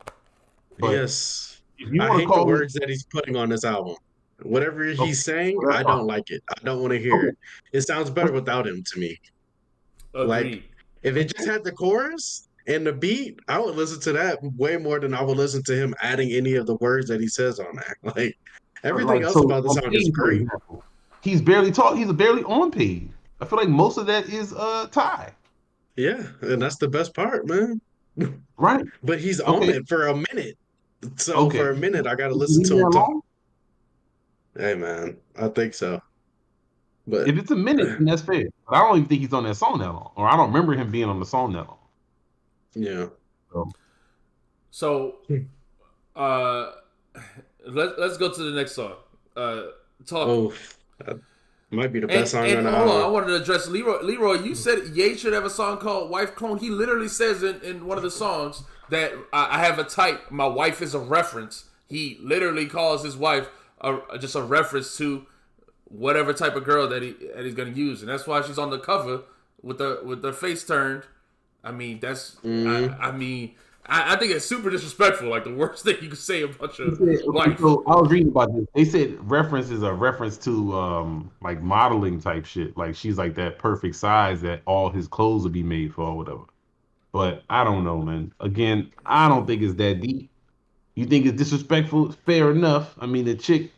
But Yes. if you I want to hate the call it, words that he's putting on this album. Whatever okay, he's saying, well, I that's fine. don't like it. I don't want to hear Okay, it. It sounds better without him to me. Like, Agreed. if it just had the chorus and the beat, I would listen to that way more than I would listen to him adding any of the words that he says on there. Like, everything like else so about the on song is Page, for great. example, he's barely talk. He's barely on Page. I feel like most of that is Ty. Yeah, and that's the best part, man. Right? But he's on Okay. it for a minute. So Okay. for a minute, I got to listen Leave to that him talk. alone. Hey, man, I think so. But If it's a minute, then that's fair. But I don't even think he's on that song that long, or I don't remember him being on the song that long. yeah. So, So uh, let's go to the next song. Talk. Oh, that might be the best song on And the hold on, I album. wanted to address Leroy. Leroy, you said Ye should have a song called "Wife Clone." He literally says in one of the songs that I have a type. My wife is a reference. He literally calls his wife just a reference to whatever type of girl that he's going to use, and that's why she's on the cover with the face turned. I mean, that's I think it's super disrespectful. Like the worst thing you could say about your wife. so I was reading about this. They said reference is a reference to like modeling type shit. Like she's like that perfect size that all his clothes would be made for or whatever. But I don't know, man. Again, I don't think it's that deep. You think it's disrespectful? Fair enough. I mean, the chick,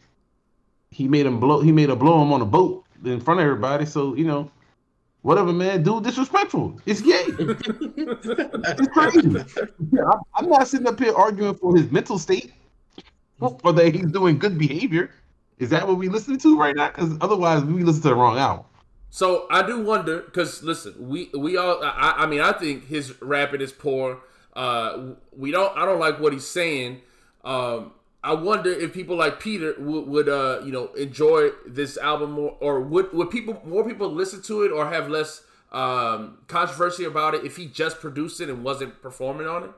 he made her blow him on a boat in front of everybody. So whatever, man. Dude, disrespectful. It's gay. It's crazy. Yeah, I'm not sitting up here arguing for his mental state or that he's doing good behavior. Is that what we listening to right now? Because otherwise, we listen to the wrong album. So I do wonder because listen, we all. I mean, I think his rapping is poor. I don't like what he's saying. I wonder if people like Peter would enjoy this album more, or would more people listen to it or have less controversy about it if he just produced it and wasn't performing on it?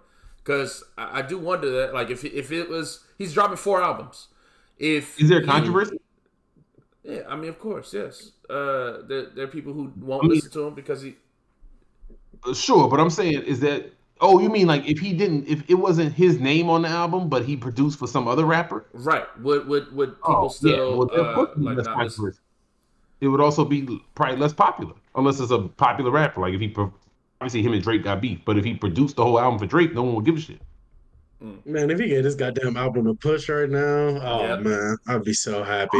Because I do wonder that, like, if it was, he's dropping 4 albums. Is there controversy? Yeah, I mean, of course, yes. There are people who won't listen to him because he. Sure, but I'm saying is that. Oh, you mean like if it wasn't his name on the album, but he produced for some other rapper? Right. Would people still like not listen? It would also be probably less popular unless it's a popular rapper. Like if obviously him and Drake got beef, but if he produced the whole album for Drake, no one would give a shit. Man, if he get this goddamn album to push right now, oh man, I'd be so happy.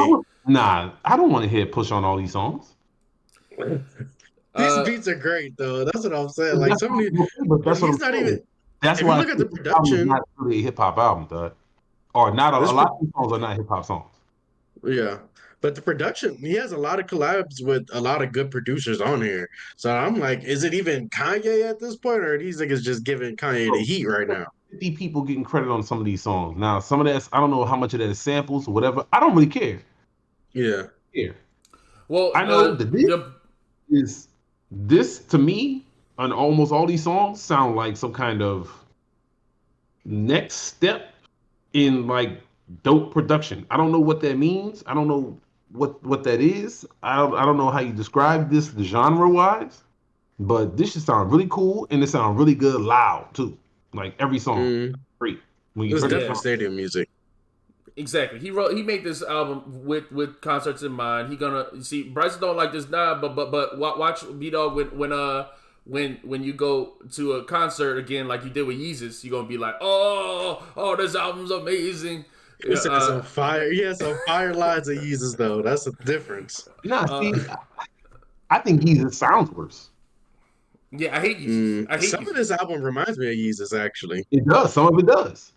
Nah, I don't want to hear Push on all these songs. These beats are great though. That's what I'm saying. Like somebody, that's what he's not even. That's if why you look at the production, not really a hip hop album, dog. Or not a lot of these songs are not hip hop songs. Yeah, but the production, he has a lot of collabs with a lot of good producers on here. So I'm like, is it even Kanye at this point, or are these niggas just giving Kanye the heat right now? 50 people getting credit on some of these songs. Now, some of that, I don't know how much of that is samples or whatever. I don't really care. Yeah. Well, I know that this to me, on almost all these songs, sound like some kind of next step in like dope production. I don't know what that means. I don't know what that is. I don't know how you describe this the genre wise, but this should sound really cool and it sound really good loud too. Like every song, great. When you it's definitely stadium music. Exactly. He made this album with concerts in mind. You see Bryson don't like this now, but watch B-Dog when you go to a concert again, like you did with Yeezus, you're gonna be like, oh, this album's amazing. He said some fire. He has some fire lines he uses though. That's the difference. Nah, see, I think Yeezus sounds worse. Yeah, I hate Yeezus. I hate some Yeezus. of this album reminds me of Yeezus actually. It does. Some of it does.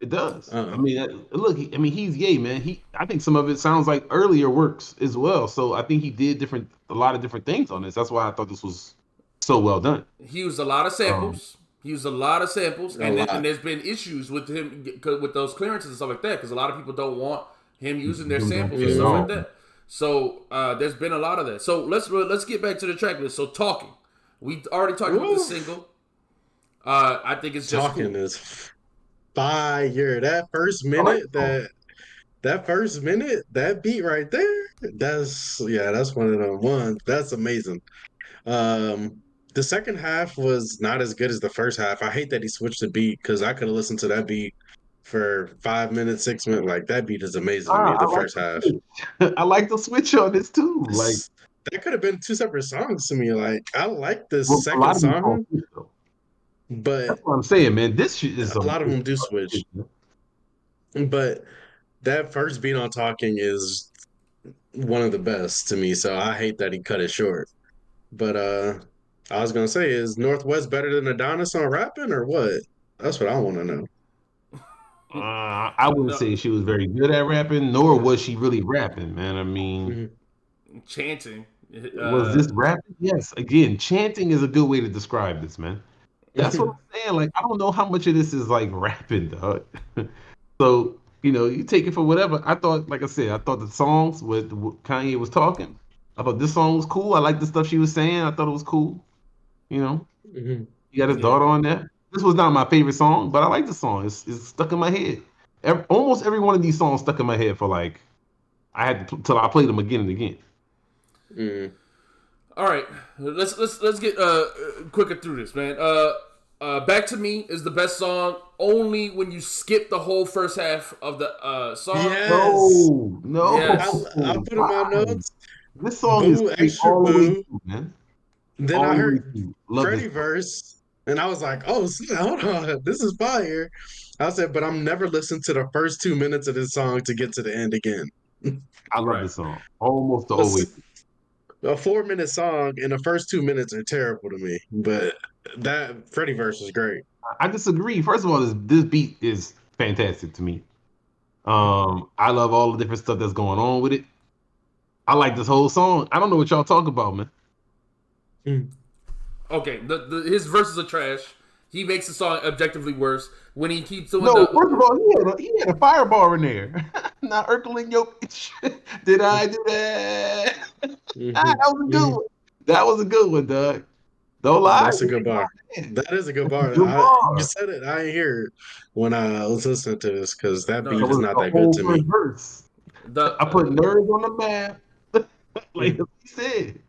It does. Uh-uh. I mean, look. He's Ye, man. I think some of it sounds like earlier works as well. So I think he did a lot of different things on this. That's why I thought this was so well done. He used a lot of samples. And there's been issues with him with those clearances and stuff like that because a lot of people don't want him using their samples and stuff like that. So there's been a lot of that. So let's get back to the track list. So Talking, we already talked about the single. I think it's just Talking cool. is fire. That first minute, that beat right there, that's one of them ones. That's amazing. The second half was not as good as the first half. I hate that he switched the beat because I could have listened to that beat for 5 minutes, 6 minutes. Like that beat is amazing to me. The first half. I like the switch on this too. Like that could have been two separate songs to me. Like I like this second song, but that's what I'm saying, man. This shit is a lot of them do switch. But that first beat on Talking is one of the best to me. So I hate that he cut it short. But I was gonna say, is Northwest better than Adonis on rapping or what? That's what I want to know. I wouldn't say she was very good at rapping, nor was she really rapping, man. I mean, chanting. Was this rapping? Yes. Again, chanting is a good way to describe this, man. That's what I'm saying. Like, I don't know how much of this is like rapping, dog. So, you take it for whatever. I thought, like I said, I thought the songs with Kanye was talking. I thought this song was cool. I liked the stuff she was saying. I thought it was cool. He got his daughter on there. This was not my favorite song, but I like the song. It's stuck in my head. Almost every one of these songs stuck in my head for like, I had to till I played them again and again. All right, let's get quicker through this, man. Back to Me is the best song only when you skip the whole first half of the song. Yes. No. Yes. I put in my notes. This song is extra all the boo. way through, man. Then All I the heard way through. Freddie verse, and I was like, "Oh, hold on, this is fire." I said, "But I'm never listened to the first 2 minutes of this song to get to the end again." I love this song. Almost the whole way through. A 4-minute song and the first 2 minutes are terrible to me, but that Freddie verse is great. I disagree. First of all, this beat is fantastic to me. I love all the different stuff that's going on with it. I like this whole song. I don't know what y'all talk about, man. Okay, his verses are trash. He makes the song objectively worse when he keeps doing. No, first of all, he had a fireball in there. Not Urkel your bitch. Did I do that? That was a good one. That was a good one, Doug. Don't lie. That's a good bar. That is a good bar. You said it. I ain't hear it when I was listening to this because that beat is not that good to me. Verse. I put nerves on the map. Like he said.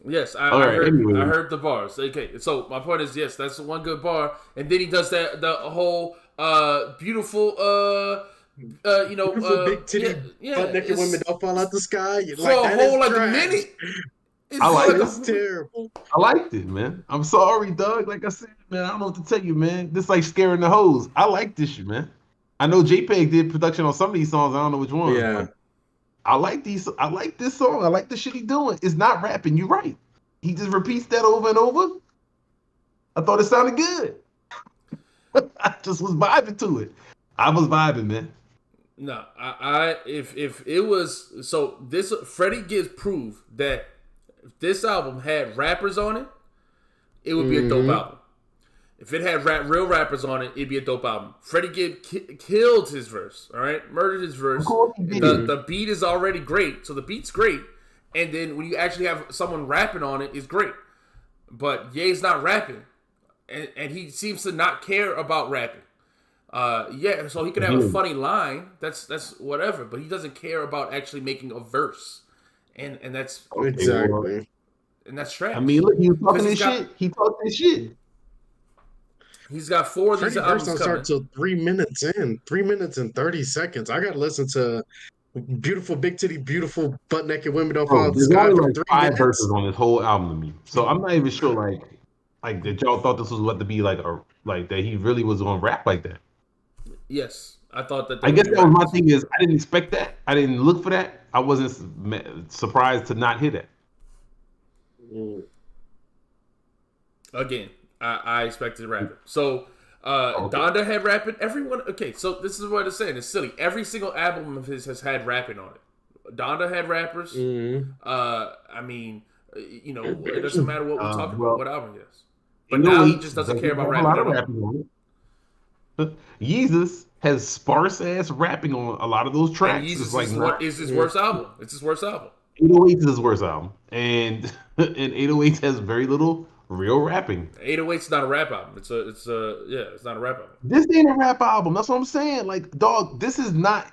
Yes, I heard the bars. Okay, so my point is, yes, that's one good bar, and then he does the whole beautiful big titty butt naked women don't fall out the sky. For a whole a minute. It's terrible. I liked it, man. I'm sorry, Doug. Like I said, man, I don't know what to tell you, man. This like scaring the hoes. I like this shit, man. I know JPEG did production on some of these songs. I don't know which one. Yeah. I like these. I like this song. I like the shit he doing. It's not rapping. You're right. He just repeats that over and over. I thought it sounded good. I just was vibing to it. I was vibing, man. No, if it was so, this Freddie Gibbs proved that if this album had rappers on it, it would be a dope album. If it had real rappers on it, it'd be a dope album. Freddie Gibbs killed his verse, all right? Murdered his verse. The beat is already great, so the beat's great. And then when you actually have someone rapping on it, it's great. But Ye's not rapping. And he seems to not care about rapping. So he could have a funny line. That's whatever. But he doesn't care about actually making a verse. And that's... Exactly. And that's trash. I mean, look, he was talking this shit. He talked this shit. He's got 4 of these albums don't start till 3 minutes in. 3 minutes and 30 seconds. I got to listen to Beautiful big titty, beautiful butt naked women don't fall Bro, out the there's sky only for like 5 verses 3 minutes. on this whole album to me, so I'm not even sure like that y'all thought this was what to be like that he really was gonna rap like that. Yes, I thought that I there would guess be that was my rappers. thing is I didn't expect that. I didn't look for that. I wasn't surprised to not hear that. Mm. Again, I expected rapping. So Oh, okay. Donda had rapping. Everyone. Okay, so this is what it's saying. It's silly. Every single album of his has had rapping on it. Donda had rappers. Mm. I mean, it doesn't matter what we talk about, Well, what album he has. But now he 808 just doesn't care doesn't about have a lot rapping of at all. rapping on it. Yeezus has sparse ass rapping on a lot of those And tracks. It's Yeezus like not is his Mm. worst album. It's his worst album. 808 is his worst album, and and 808 has very little real rapping. 808's not a rap album. It's not a rap album. This ain't a rap album. That's what I'm saying. Like, dog, this is not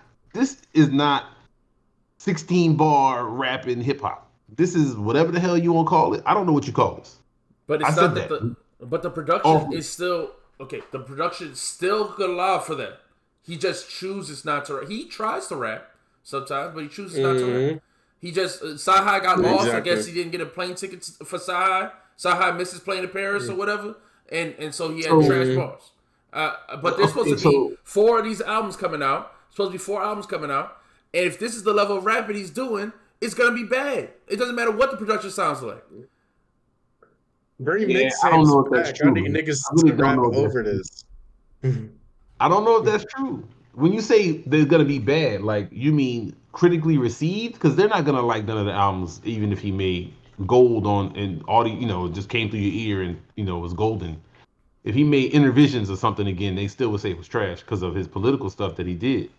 16 bar rapping hip hop. This is whatever the hell you want to call it. I don't know what you call this. But I it's said not that that. but the production Awful. is still okay. The production still could allow for that. He just chooses not to. He tries to rap sometimes, but he chooses not to rap. Mm. He just Sahai got lost. I guess Exactly. he didn't get a plane ticket for Sahai. Sahai missed his plane to Paris or whatever, and so he had So, trash bars. But there's supposed okay, to be so 4 of these albums coming out. Supposed to be 4 albums coming out, and if this is the level of rapping he's doing, it's gonna be bad. It doesn't matter what the production sounds like. Bring yeah, I don't mixtapes know if that's back. I true. need niggas I really to don't rap know if that's over true. this. I don't know if that's true. When you say they're gonna be bad, like you mean critically received? Because they're not gonna like none of the albums, even if he made gold on and audio, it just came through your ear and was golden. If he made Intervisions or something again, they still would say it was trash because of his political stuff that he did.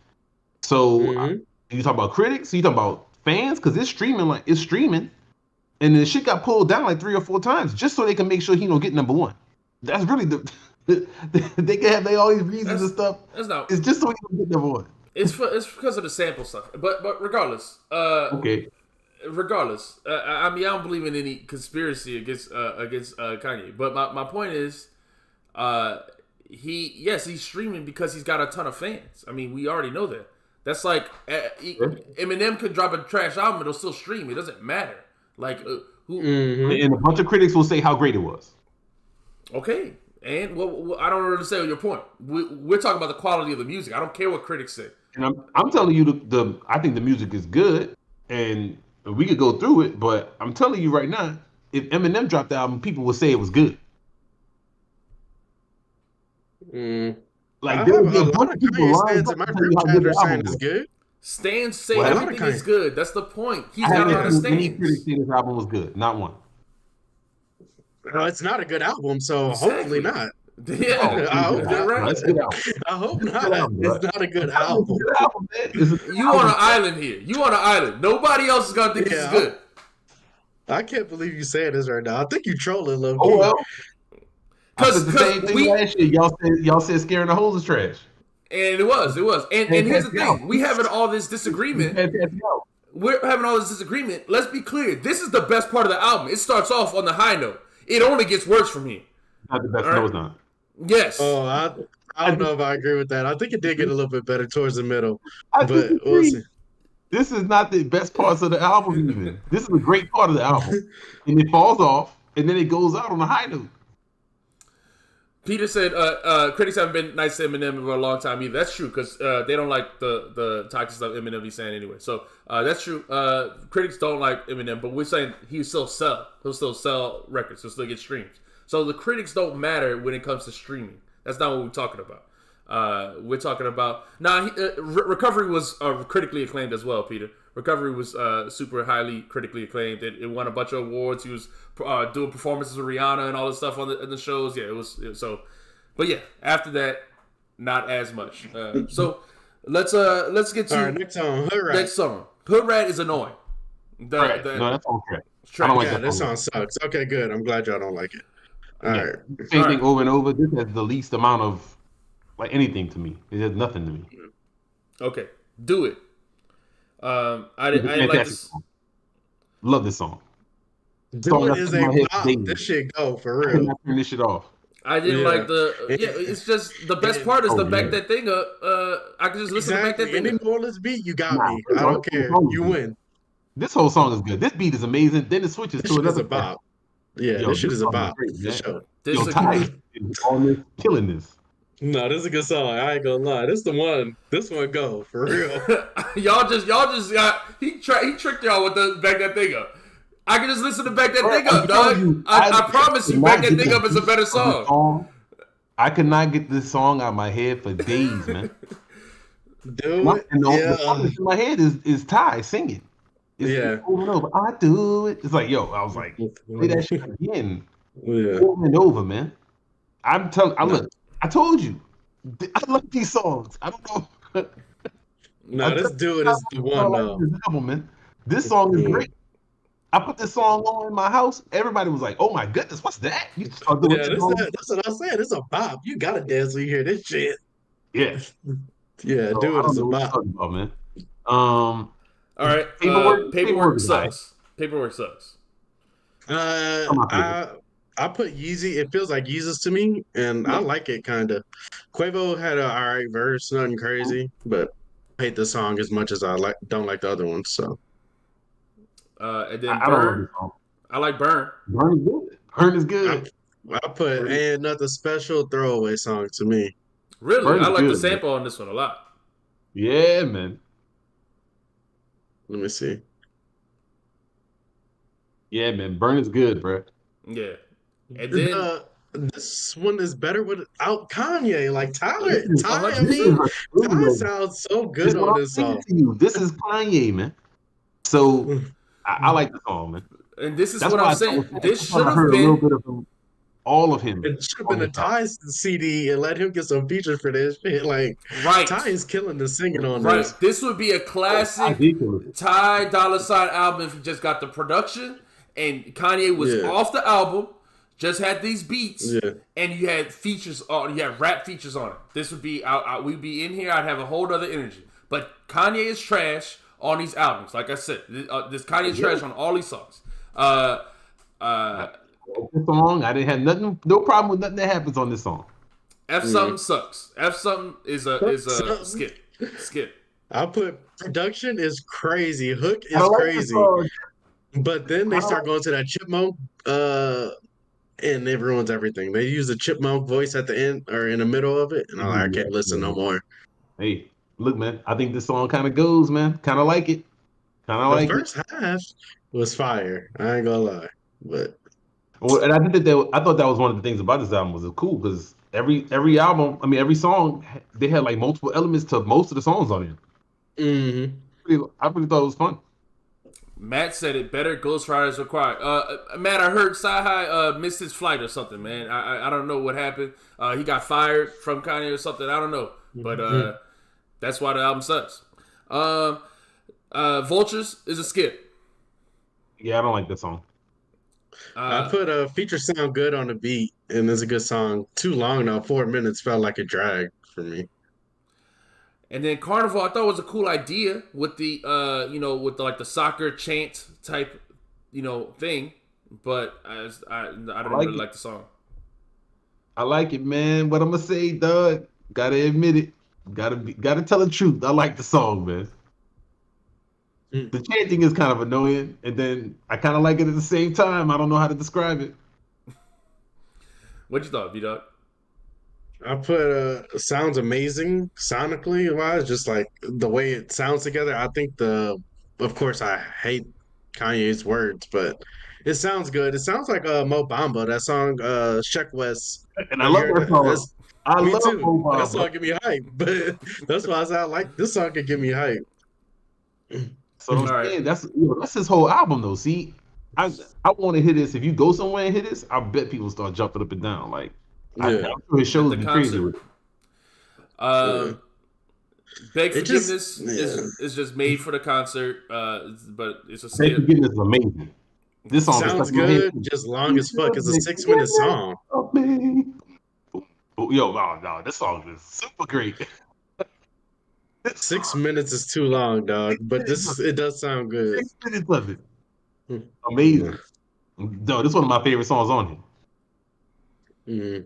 So Mm-hmm. you talk about critics, you talk about fans, because it's streaming, and the shit got pulled down like 3 or 4 times just so they can make sure he don't get number one. That's really the they can have all these reasons and stuff. That's not. It's just so he don't get number one. It's because of the sample stuff. But regardless, Okay. I mean, I don't believe in any conspiracy against Kanye. But my point is, he's streaming because he's got a ton of fans. I mean, we already know that. That's like Eminem could drop a trash album, it'll still stream. It doesn't matter. Like who? Mm-hmm. And a bunch of critics will say how great it was. Okay, and I don't understand your point. We're talking about the quality of the music. I don't care what critics say. And I'm telling you, I think the music is good, and we could go through it. But I'm telling you right now, if Eminem dropped the album, people would say it was good. Mm. Like I there have would be a a lot bunch of of people Kanye lined stands up in my to tell group you how chat good are the saying album it's was. good. Stans say Well, everything is good. That's the point. He's I got a lot haven't of seen any critics stands. say this album was good. Not one. Well, it's not a good album, so hopefully Exactly. not. Yeah, I hope you're not. right. It's a good album. I hope It's a good not. album, It's bro. not a good It's a album. good album, man. It's a good You on album, an island here. You on an island. Nobody else is gonna think this is Yeah. good. I can't believe you saying this right now. I think you trolling low Oh key. well. I said the same Because thing last year. Y'all said scaring the hoes is trash. and it was. And here's the thing: we having all this It's disagreement. fantastic album. We're having all this disagreement. Let's be clear. This is the best part of the album. It starts off on the high note. It only gets worse from here. Not the best. All right. No, it's not. Yes. Oh, I don't know if I agree with that. I think it did get a little bit better towards the middle, I but we'll disagree. see. This is not the best parts of the album even. This is a great part of the album. And it falls off, and then it goes out on a high note. Peter said, critics haven't been nice to Eminem for a long time either. That's true, because they don't like the toxic stuff Eminem be saying anyway. So that's true. Critics don't like Eminem, but we're saying he'll still sell records. He'll still get streams. So the critics don't matter when it comes to streaming. That's not what we're talking about. We're talking about... Recovery was critically acclaimed as well, Peter. Recovery was super highly critically acclaimed. It won a bunch of awards. He was doing performances with Rihanna and all this stuff on the shows. Yeah, it was so. But yeah, after that, not as much. So let's get to All right, next song, Hood Rat. next song. Hood Rat is annoying. No, that's on track. Track. I don't like Yeah, that this song. song sucks. Okay, good. I'm glad y'all don't like it. All Yeah. right. Same All thing right. over and over. This has the least amount of like anything to me. It has nothing to me. Okay, do it. I It's a like fantastic this. song. Love this song. Do it is in my a head pop. daily. This shit go for I real. cannot turn this shit off. I didn't Yeah. like the. Yeah, it's just the best part is Oh the back yeah. that thing up. I can just listen to back that Exactly. thing Any up. New Orleans beat, you got Nah, me. this I whole don't care. song is You good. win. This whole song is good. This beat is amazing. Then it switches This to shit is another a track. bop. Yeah, Yo, this shit this is a song is bop great, for man. sure. This Yo, is a Ty good. is on this, killing this. No, this is a good song. I ain't gonna lie. This the one. This one go for real. y'all just got he tricked y'all with the back that thing up. I can just listen to back that Bro, thing I'm up, telling dog. you, I promise could you, back not that get thing the up is a beat better of this song. song. I could not get this song out of my head for days, man. Do it. And the song Yeah. that's in my head is Ty singing. It's Yeah. over and over. I do it. It's like, yo, I was like, play that shit again, Yeah. over and over, man. I'm telling. I No. look. I told you. I like these songs. I don't know. I No, tell this you, dude I is the one like though. this album, man. This song is Mm. great. I put this song on in my house. Everybody was like, "Oh my goodness, what's that?" You start doing Yeah, this song. that's what I'm saying. It's a bop. You gotta dance when you hear this shit. Yeah. Yeah, So do I it don't as know a what you're bop. talking about, man. Um, All right, paperwork paperwork is high. sucks. Paperwork sucks. Uh, Some of my favorite. I put Yeezy. It feels like Yeezus to me, and I Yeah. like it kind of. Quavo had a alright verse, nothing crazy, but I hate the song as much as I don't like the other ones. So And then I don't love Burn. this song. I like Burn. Burn is good. Burn is I good. I put Burn, and nothing special throwaway song to me. Really, Burn I is like the good, man. sample on this one a lot. Yeah, man. Let me see. Yeah, man. Burn is good, bro. Yeah, and then This one is better without Kanye. Like This Tyler, is a Ty. I hundred this is mean, percent. a Ty bootleg. sounds so This good is what on I'm this saying song. to you. This is Kanye, man. So I like the song, man. And this is That's what why I'm I saying. thought This I should thought I have heard a little been bit of him, all of him It should have on been a this album. Ty CD and let him get some features for this shit. Like Ty right. is killing the singing on this. Right. This would be a I classic did feel it. Ty Dolla Sign album if you just got the production and Kanye was Yeah, off the album, just had these beats, yeah. and you had features on, you had rap features on it. This would be, we'd be in here. I'd have a whole other energy. But Kanye is trash on these albums. Like I said, this Kanye is trash on all these songs. This song, I didn't have nothing, no problem with nothing that happens on this song. F something sucks. F something is a Something. skip. I put production is crazy. Hook I is don't like this crazy. song. But then I they don't start going to that chipmunk, and it ruins everything. They use a chipmunk voice at the end or in the middle of it, and I'm like, I can't listen no more. Hey, look, man. I think this song kind of goes, man. Kind of like it. Kind of The like it. first half was fire. I ain't gonna lie, but Well, and I think that I thought that was one of the things about this album was it cool because every album, I mean every song, they had like multiple elements to most of the songs on it. mhm. I really thought it was fun. Matt said it better. Ghost Riders required. Matt, I heard Sci-Hi missed his flight or something, man. I don't know what happened. He got fired from Kanye or something. I don't know. But that's why the album sucks. Vultures is a skip. Yeah, I don't like that song. I put a feature sound good on the beat, and it's a good song. Too long though. 4 minutes felt like a drag for me. And then Carnival, I thought was a cool idea with the with the, like the soccer chant type, thing. But I didn't really like the song. I like it, man. What I'm gonna say, Doug? Gotta admit it. Gotta tell the truth. I like the song, man. The chanting is kind of annoying, and then I kind of like it at the same time. I don't know how to describe it. What you thought, B-Dog? I put sounds amazing sonically wise, just like the way it sounds together. I think of course I hate Kanye's words, but it sounds good. It sounds like Mo Bamba, that song Sheck West. And I Have you love heard that that? song. I Me love too. That Obama. song get me hype, but that's why I said I like this song could get me hype. So I'm All saying that's his whole album though. See, I want to hear this. If you go somewhere and hear this, I bet people start jumping up and down. Like I'm Yeah. sure his shows the be crazy concert. with it. Beg It just- Forgiveness yeah. is just made for the concert, but it's a Beg skip. Forgiveness is amazing. This song is Sounds stuck in my head. good, just long as fuck. It's a 6 minute song. Yo, no, this song is super great. 6 minutes is too long, dog. But it does sound good. 6 minutes of it. Amazing. No, this is one of my favorite songs on here. Mhm.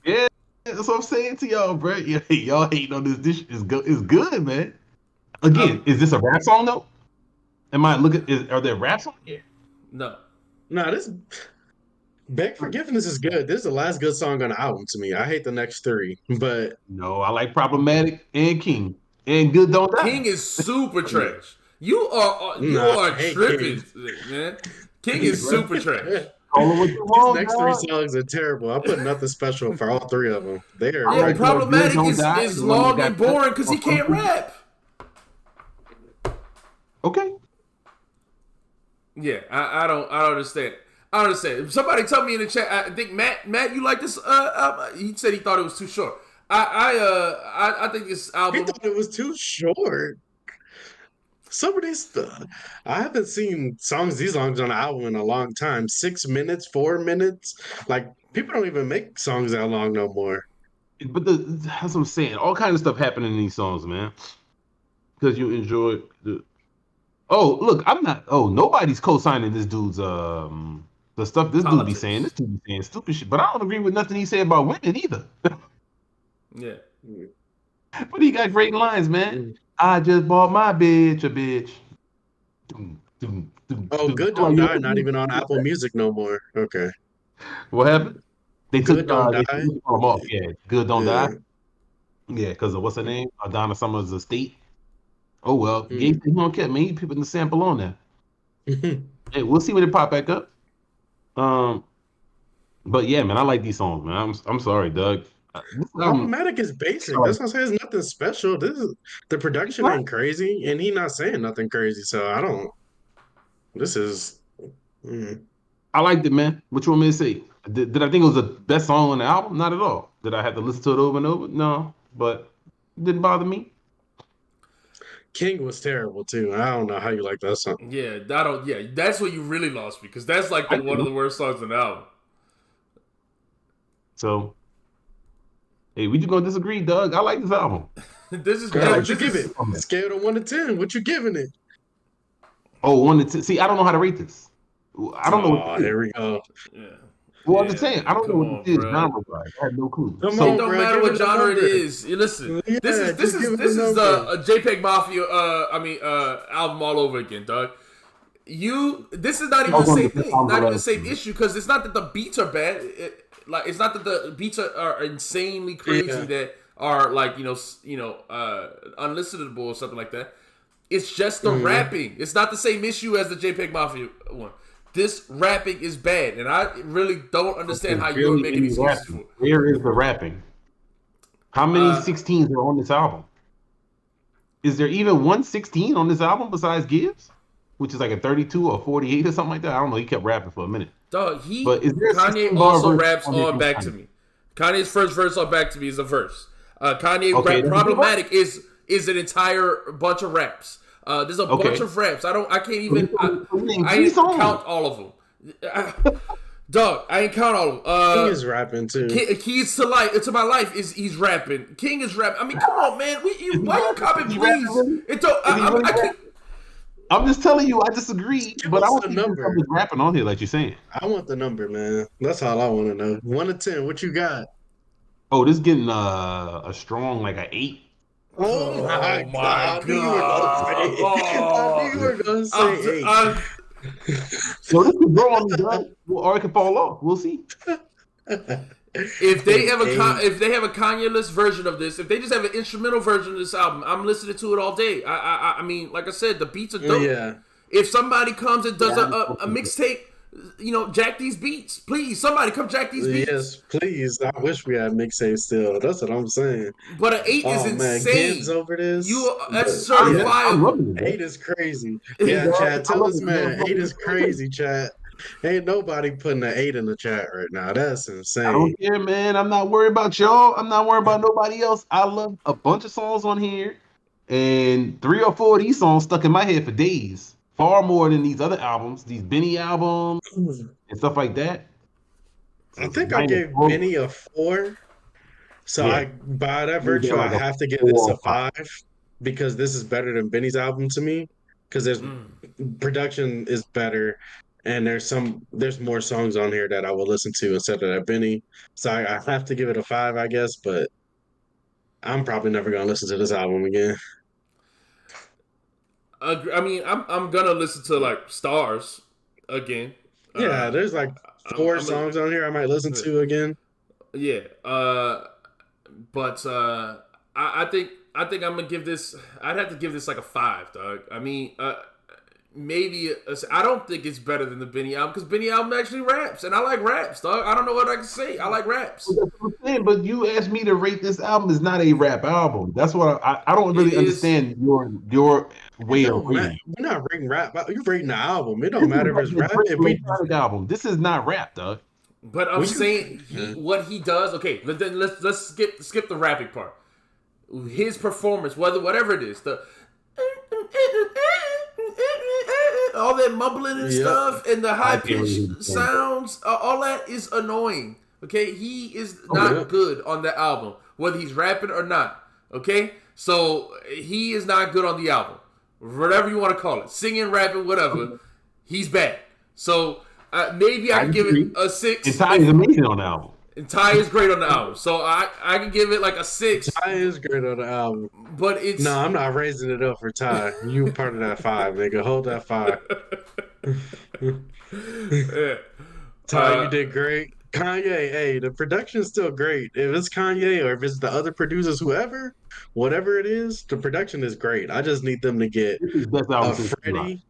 Yeah, that's what I'm saying to y'all, bro. Y'all hating on this dish is good. It's good, man. Again, is this a rap song though? Am I looking? Are there raps on here? No. No, this Beg Forgiveness is good. This is the last good song on the album to me. I hate the next three, but No, I like Problematic and King and Good Don't Die. King is super no, trash. You nah, are I hate King. tripping, man. King is super trash. Call it what you These want, next three dog. songs are terrible. I put nothing special for all three of them. They are I Yeah, like great. Good Problematic Don't Die, is the one that long got and boring because he on can't Funky. rap. Okay. Yeah, I don't understand. I don't understand. Somebody tell me in the chat. I think Matt, you like this? He said he thought it was too short. I think this He album. thought it was too short. Some of these, I haven't seen these songs on an album in a long time. 6 minutes, 4 minutes. Like people don't even make songs that long no more. But that's what I'm saying. All kinds of stuff happening in these songs, man. Because you enjoy the. Oh, look, I'm not. Oh, nobody's co-signing this dude's the stuff this dude be saying. Politics. This dude be saying stupid shit. But I don't agree with nothing he said about women either. Yeah. But he got great lines, man. Mm. I just bought my bitch a bitch. Doom, doom, doom, Oh, doom. Good I'm Don't like, yo, Die, not even on Apple Music no more. Okay. what happened? They took Good Don't they Die. took them off. Yeah, Good Don't Die. Yeah. Yeah, because of what's her name? Donna Summer's estate. Oh well, Gabe Mm. said he don't care, man. He putting the sample on there. Hey, we'll see when it pop back up. Um, but yeah, man, I like these songs, man. I'm sorry, Doug. This album, Problematic is basic. like, That's what I'm saying. It's nothing special. This is the it's production not. ain't crazy, and he not saying nothing crazy. So I don't. This is. Mm. I liked it, man. What you want me to say? Did I think it was the best song on the album? Not at all. Did I have to listen to it over and over? No, but it didn't bother me. King was terrible too. I don't know how you like that song. Yeah, I don't. Yeah, that's what you really lost me because that's like I one of do. the worst songs on the album. So, hey, we just gonna disagree, Doug. I like this album. This is All right, what this you give is it? Scale of 1 to 10. What you giving it? Oh, 1 to 10. See, I don't know how to rate this. I don't know what Oh, this is. here we go. yeah. Well, I'm Yeah, just saying, man, I don't know come what on, this is bro. genre-wise. I have no clue. Come So, It on, don't bro. matter Give what it a genre it number. is. You listen. Yeah, This just give is it a the number. JPEG Mafia. Album all over again, dog. This is not I even the was on same the thing. album Not even the last same year. issue because it's not that the beats are bad. It's not that the beats are insanely crazy Yeah. that are like unlistenable or something like that. It's just the rapping. It's not the same issue as the JPEG Mafia one. This rapping is bad, and I really don't understand how you're Barely making any excuses for rapping. it. Where is the rapping? How many 16s are on this album? Is there even one 16 on this album besides Gibbs? Which is like a 32 or 48 or something like that. I don't know. He kept rapping for a minute. Dog, But is there a Kanye 16 bar also verse raps on this on Back to Kanye? Me. Kanye's first verse on Back to Me is a verse. Kanye Okay, rap that's a good Problematic is an entire bunch of raps. There's a bunch Okay. of raps. I can't even So we named I three ain't songs. count all of them. Dog, I ain't count all of King them. is rapping too. Keys to Life, to My Life is he's rapping. King is rapping. I mean, come on, man. Why you copying, Is he rapping please? really? It don't. Is he really I can't. I'm just telling you, I disagree, Give but I us don't a think there's number. something rapping on here like you're saying. I want the number, man. That's all I want to know. 1 to 10. What you got? Oh, this getting a strong like an 8. Oh my my God! I knew you were gonna say. God. I knew you were gonna say 8. So this could grow on me, Doug, or it could fall off. We'll see. If they have a Eight. if they have a Kanye-less version of this, if they just have an instrumental version of this album, I'm listening to it all day. I mean, like I said, the beats are dope. Yeah. If somebody comes and does Yeah, a mixtape, jack these beats, please. Somebody come jack these beats. Yes, please. I wish we had mixtape still. That's what I'm saying. But an 8 is Oh man, insane. Gibbs over this. That's But, I'm certifiable. loving it. 8 Bro. is crazy. Hey, Yeah, dog, Chad, I tell love this it, man, man. 8 is crazy, Chad. Ain't nobody putting an 8 in the chat right now. That's I insane. don't care, man. I'm not worried about y'all. I'm not worried about nobody else. I love a bunch of songs on here, and 3 or 4 of these songs stuck in my head for days. Far more than these other albums, these Benny albums and stuff like that. I think I gave Benny a 4. So Yeah. by that You get virtue, I like a have to give 4 this a or 5. 5 because this is better than Benny's album to me. Because there's production is better. and there's more songs on here that I will listen to instead of that Benny. So I have to give it a 5, I guess, but I'm probably never gonna listen to this album again. I mean, I'm gonna listen to like Stars again. Yeah, there's like four I'm a, songs on here I might listen to again. yeah. But I think I'm gonna give this. I'd have to give this like a 5, dog. I mean, maybe I don't think it's better than the Benny album because Benny album actually raps, and I like raps, dog. I don't know what I can say. I like raps. That's what I'm saying, but you asked me to rate this album. It's not a rap album. That's what I don't really understand your way of rating. We're not rating rap. You're rating the album. It don't matter if it's rap. If we album, this is not rap, dog. But I'm saying what he does. Okay, then let's skip the rapping part. His performance, whatever it is, all that mumbling and stuff, and the high pitched sounds, all that is annoying. Okay, he is not good on the album, whether he's rapping or not. Okay, so he is not good on the album, whatever you want to call it, singing, rapping, whatever. He's bad. So maybe I can give it a 6. And Ty is amazing on the album. And Ty is great on the album, so I can give it like a 6. Ty is great on the album, but it's no, I'm not raising it up for Ty. You part of that 5, nigga. Hold that 5. Yeah. Ty, you did great. Kanye, hey, the production's still great. If it's Kanye or if it's the other producers, whatever it is, the production is great. I just need them to get a Freddie.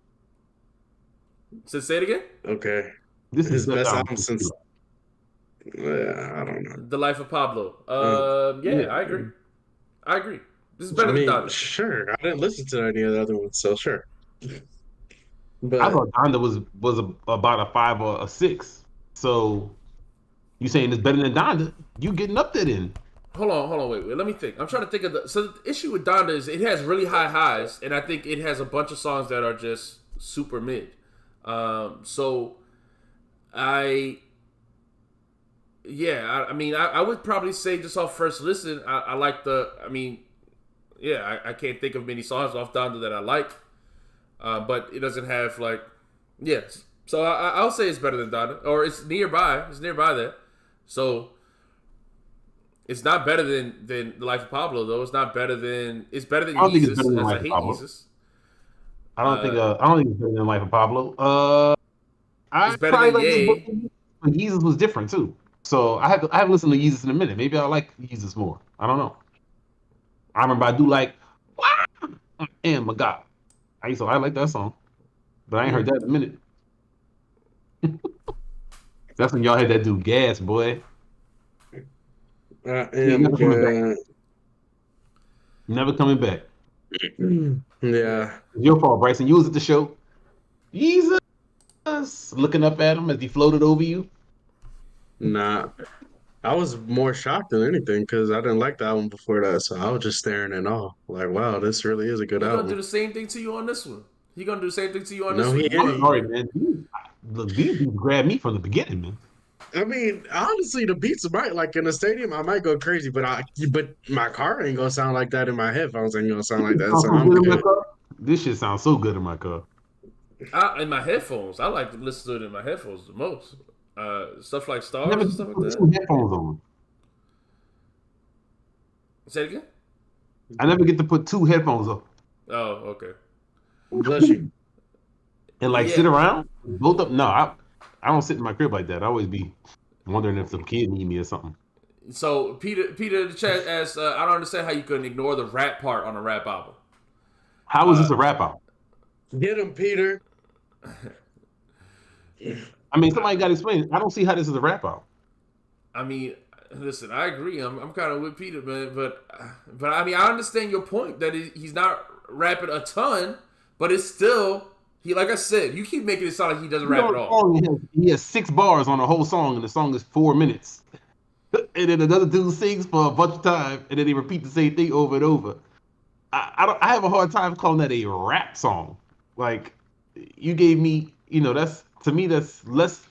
So say it again. Okay, this is his best album since. I don't know. The Life of Pablo. Yeah, I agree. This is better than Donda. Sure, I didn't listen to any of the other ones, so sure. But I thought Donda was about a 5 or a 6. So you saying it's better than Donda? You getting up there then? Hold on, wait. Let me think. I'm trying to think of so the issue with Donda is it has really high highs, and I think it has a bunch of songs that are just super mid. So I mean, I would probably say just off first listen, I like I can't think of many songs off Donda that I like, but it doesn't have like, yes. So I'll say it's better than Donda, or it's nearby. It's nearby there. So it's not better than The Life of Pablo though. It's better than Yeezus. I hate Yeezus. I don't think it's better than Life of Pablo. It's better than Ye. Yeezus was different too. So I haven't listened to Yeezus in a minute. Maybe I like Yeezus more. I don't know. I remember I do like and my God. I like that song, but I ain't heard that in a minute. That's when y'all had that dude Gas, boy. Never coming back. Yeah. It's your fault, Bryson. You was at the show. Jesus, looking up at him as he floated over you. Nah, I was more shocked than anything because I didn't like the album before that, so I was just staring in awe. Like, wow, this really is a good album. He's gonna do the same thing to you on this one. He's gonna do the same thing to you on this one. I'm sorry, man. Look, these dudes grabbed me from the beginning, man. I mean, honestly, the beats might like in a stadium, I might go crazy, but my car ain't gonna sound like that in my headphones. Ain't gonna sound like that. So I'm good. This shit sounds so good in my car. In my headphones, I like to listen to it in my headphones the most. Stuff like Stars and stuff like that. Headphones on. Say it again. I never get to put 2 headphones on. Oh, okay. Bless you. And sit around both up. No, I don't sit in my crib like that. I always be wondering if some kid need me or something. So Peter in the chat asks, I don't understand how you can ignore the rap part on a rap album. How is this a rap album? Get him, Peter. I mean, somebody got to explain. I don't see how this is a rap album. I mean, listen, I agree. I'm kind of with Peter, man. But I mean, I understand your point that he's not rapping a ton, but it's still like I said, you keep making it sound like he doesn't rap at all. He has 6 bars on the whole song, and the song is 4 minutes. And then another dude sings for a bunch of time, and then they repeat the same thing over and over. I have a hard time calling that a rap song. Like, you gave me, that's less.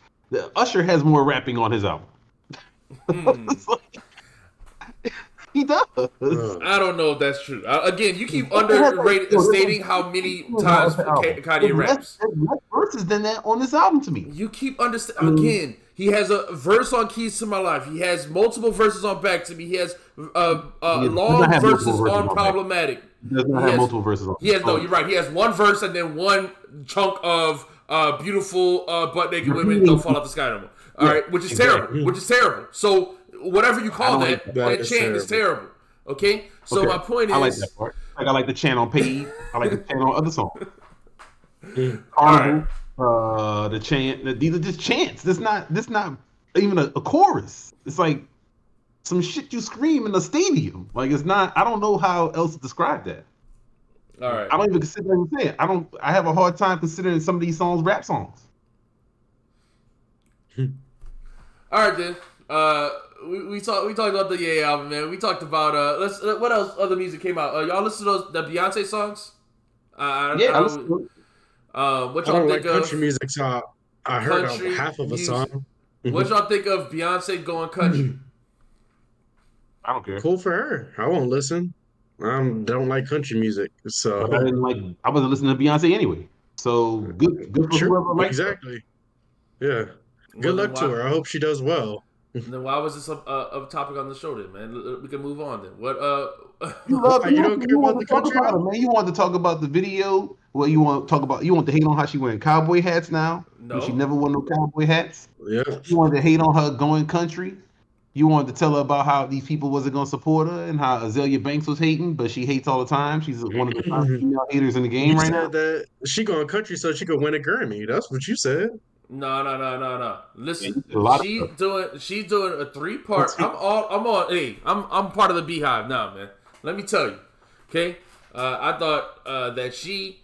Usher has more rapping on his album. He does. I don't know if that's true. Again, you keep stating how many times Kanye raps. There's less verses than that on this album to me. You keep again. He has a verse on "Keys to My Life." He has multiple verses on "Back to Me." He has long verses on "Problematic." He does not have multiple verses on. He has no. You're right. He has one verse and then one chunk of beautiful butt naked women don't fall out the sky no more. All right, which is terrible. Which is terrible. So whatever you call that chant is terrible. Okay. So my point is, I like that part. Like I like the chant on Paid. I like the chant on other songs. Carnival, the chant. These are just chants. This not even a chorus. It's like some shit you scream in a stadium. Like it's not. I don't know how else to describe that. All right. I don't even consider them saying. I have a hard time considering some of these songs rap songs. All right, then. We talked about the Ye album, man. We talked about what else other music came out? Y'all listen to the Beyonce songs? I don't like country music, so I heard half of a song. What y'all think of Beyonce going country? I don't care. Cool for her. I won't listen. I don't like country music, so but I wasn't listening to Beyonce anyway. So good for whoever likes her. Exactly. Yeah. Good luck to her. I hope she does well. Then why was this a topic on the show then, man? We can move on then. What you don't care about the country album, man. You want to talk about the video? Well, you want to hate on how she wearing cowboy hats now? No. She never wore no cowboy hats. Yeah. You wanted to hate on her going country. You wanted to tell her about how these people wasn't gonna support her and how Azalea Banks was hating, but she hates all the time. She's one of the top female haters in the game right now. That she going country so she could win a Grammy. That's what you said. No. Listen, she's doing a 3-part. I'm part of the Beehive now, man. Let me tell you. Okay? I thought that she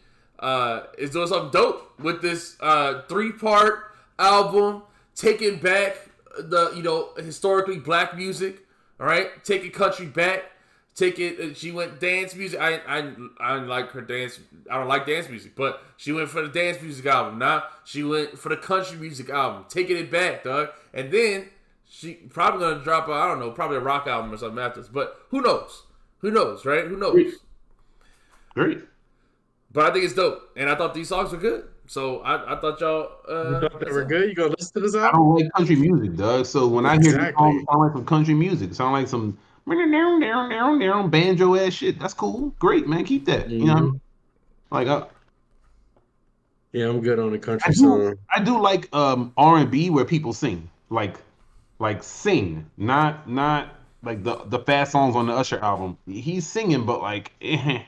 is doing something dope with this 3-part album, taking back the historically black music. All right? Taking country back. She went dance music. I like her dance. I don't like dance music, but she went for the dance music album. Now she went for the country music album, taking it back, dog. And then she probably gonna drop probably a rock album or something after this. But who knows? Who knows, right? Who knows? Great. But I think it's dope, and I thought these songs were good. So I thought y'all. You thought they were good? You gonna listen to this album? I don't like country music, Doug. So when I hear these songs, sound like some country music. Sound like some banjo ass shit. That's cool. Great, man. Keep that. Mm-hmm. You know, like yeah, I'm good on the country song. I do like R&B where people sing, like sing, not like the fast songs on the Usher album. He's singing, but like, yeah,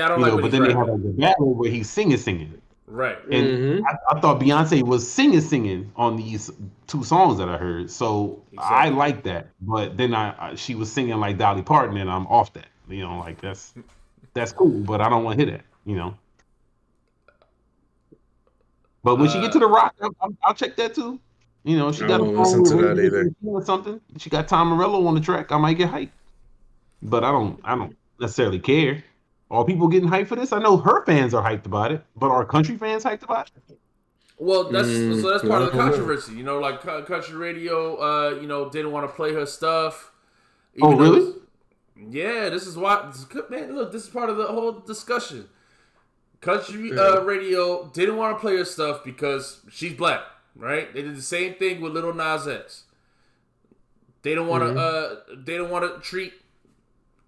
I don't like. But then they have like the battle where he's singing. Right. And I thought Beyonce was singing on these 2 songs that I heard. So I like that. But then she was singing like Dolly Parton, and I'm off that. You know, like that's cool, but I don't want to hear that, you know. But when she get to the rock, I'll check that too. You know, she got a listen to that either. Or something. She got Tom Morello on the track. I might get hyped. But I don't necessarily care. Are people getting hyped for this? I know her fans are hyped about it, but are country fans hyped about it? Well, that's part of the controversy. You know, like country radio, didn't want to play her stuff. Really? Yeah, this is why. Man, look, this is part of the whole discussion. Country radio didn't want to play her stuff because she's black, right? They did the same thing with Lil Nas X. They don't want to. They don't want to treat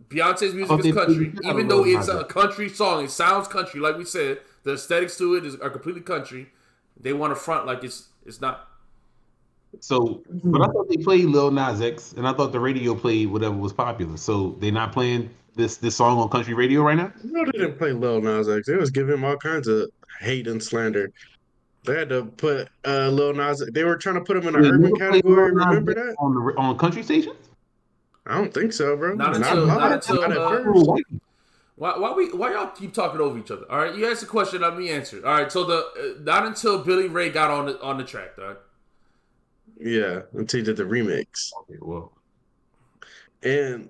Beyonce's music is country, even though it's a country song. It sounds country, like we said. The aesthetics to it are completely country. They want to front like it's not. So, but I thought they played Lil Nas X, and I thought the radio played whatever was popular. So they're not playing this song on country radio right now? No, they didn't play Lil Nas X. They was giving him all kinds of hate and slander. They had to put Lil Nas. They were trying to put him in an urban category. Remember that on country stations? I don't think so, bro. Not until at first. Why y'all keep talking over each other? All right, you asked a question, let me answer. All right, so not until Billy Ray got on the track, dog. Yeah, until he did the remix. Okay, well. And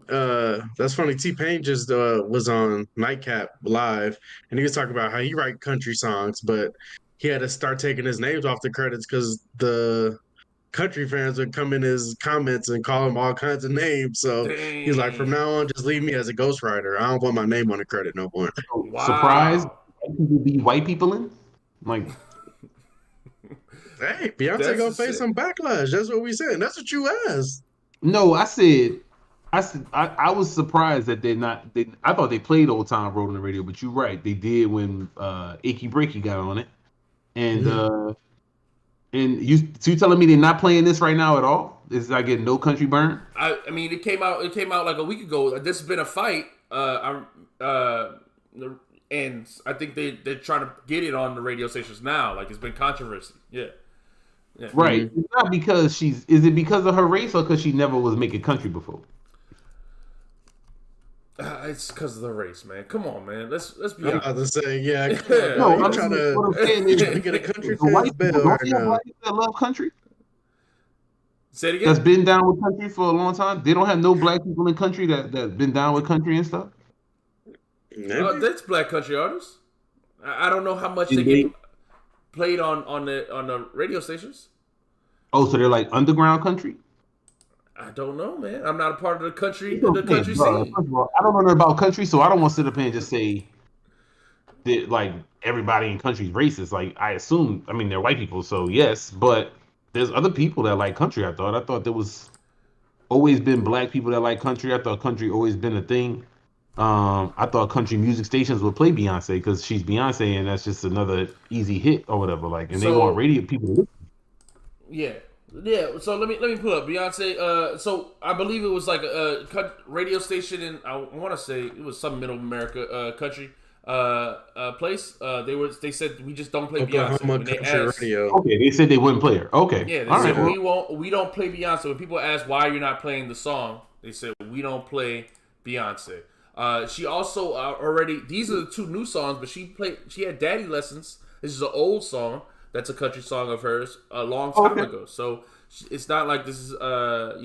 that's funny. T-Pain just was on Nightcap Live, and he was talking about how he write country songs, but he had to start taking his names off the credits because the country fans would come in his comments and call him all kinds of names. So he's like, from Dang. now on, just leave me as a ghostwriter. I don't want my name on the credit no more. Surprised Wow. white people be white people in? Like, Hey, Beyonce That's gonna the face shit. some backlash. That's what we said. And that's what you asked. no, I was surprised that they're not. I thought they played Old Town Road on the radio, but you're right, they did when Achy Breaky got on it, and Mhm. so you telling me they're not playing this right now at all? Is I get no country burn? I mean, it came out. It came out like a week ago. This has been a fight. And I think they're trying to get it on the radio stations now. Like it's been controversy. Yeah. Right. Mhm. It's not because she's. Is it because of her race or because she never was making country before? It's because of the race, man. Come on, man. Let's be I'm honest. about to say, yeah, come Yeah. on, No, dog. I'm You trying saying, to what I'm saying is, trying to get a country the white fan's people bail don't right see have now. black people that love country. Say it That's again. been down with country for a long time. They don't have no black people in country that been down with country and stuff. Maybe. That's black country artists. I don't know how much they Did get they- played on the radio stations. Oh, so they're like underground country. I don't know, man. I'm not a part of the country That's what the I'm saying, country bro. scene. First of all, I don't know nothing about country, so I don't want to sit up here and just say that like everybody in country is racist. Like I assume, I mean they're white people, so yes, but there's other people that like country. I thought there was always been black people that like country. I thought country always been a thing. I thought country music stations would play Beyonce because she's Beyonce, and that's just another easy hit or whatever. Like, and they want So radio people to listen. yeah, yeah. So let me pull up Beyonce. So I believe it was like a radio station in I want to say it was some Middle America country place. They said we just don't play Beyonce. Oklahoma When they Country asked, Radio. Okay, they said they wouldn't play her. Okay, yeah, they all right. said Well, we don't play Beyonce. When people ask why you're not playing the song, they said we don't play Beyonce. She also already. These are the two new songs, but she had Daddy Lessons. This is an old song. That's a country song of hers a long time ago. So it's not like this is but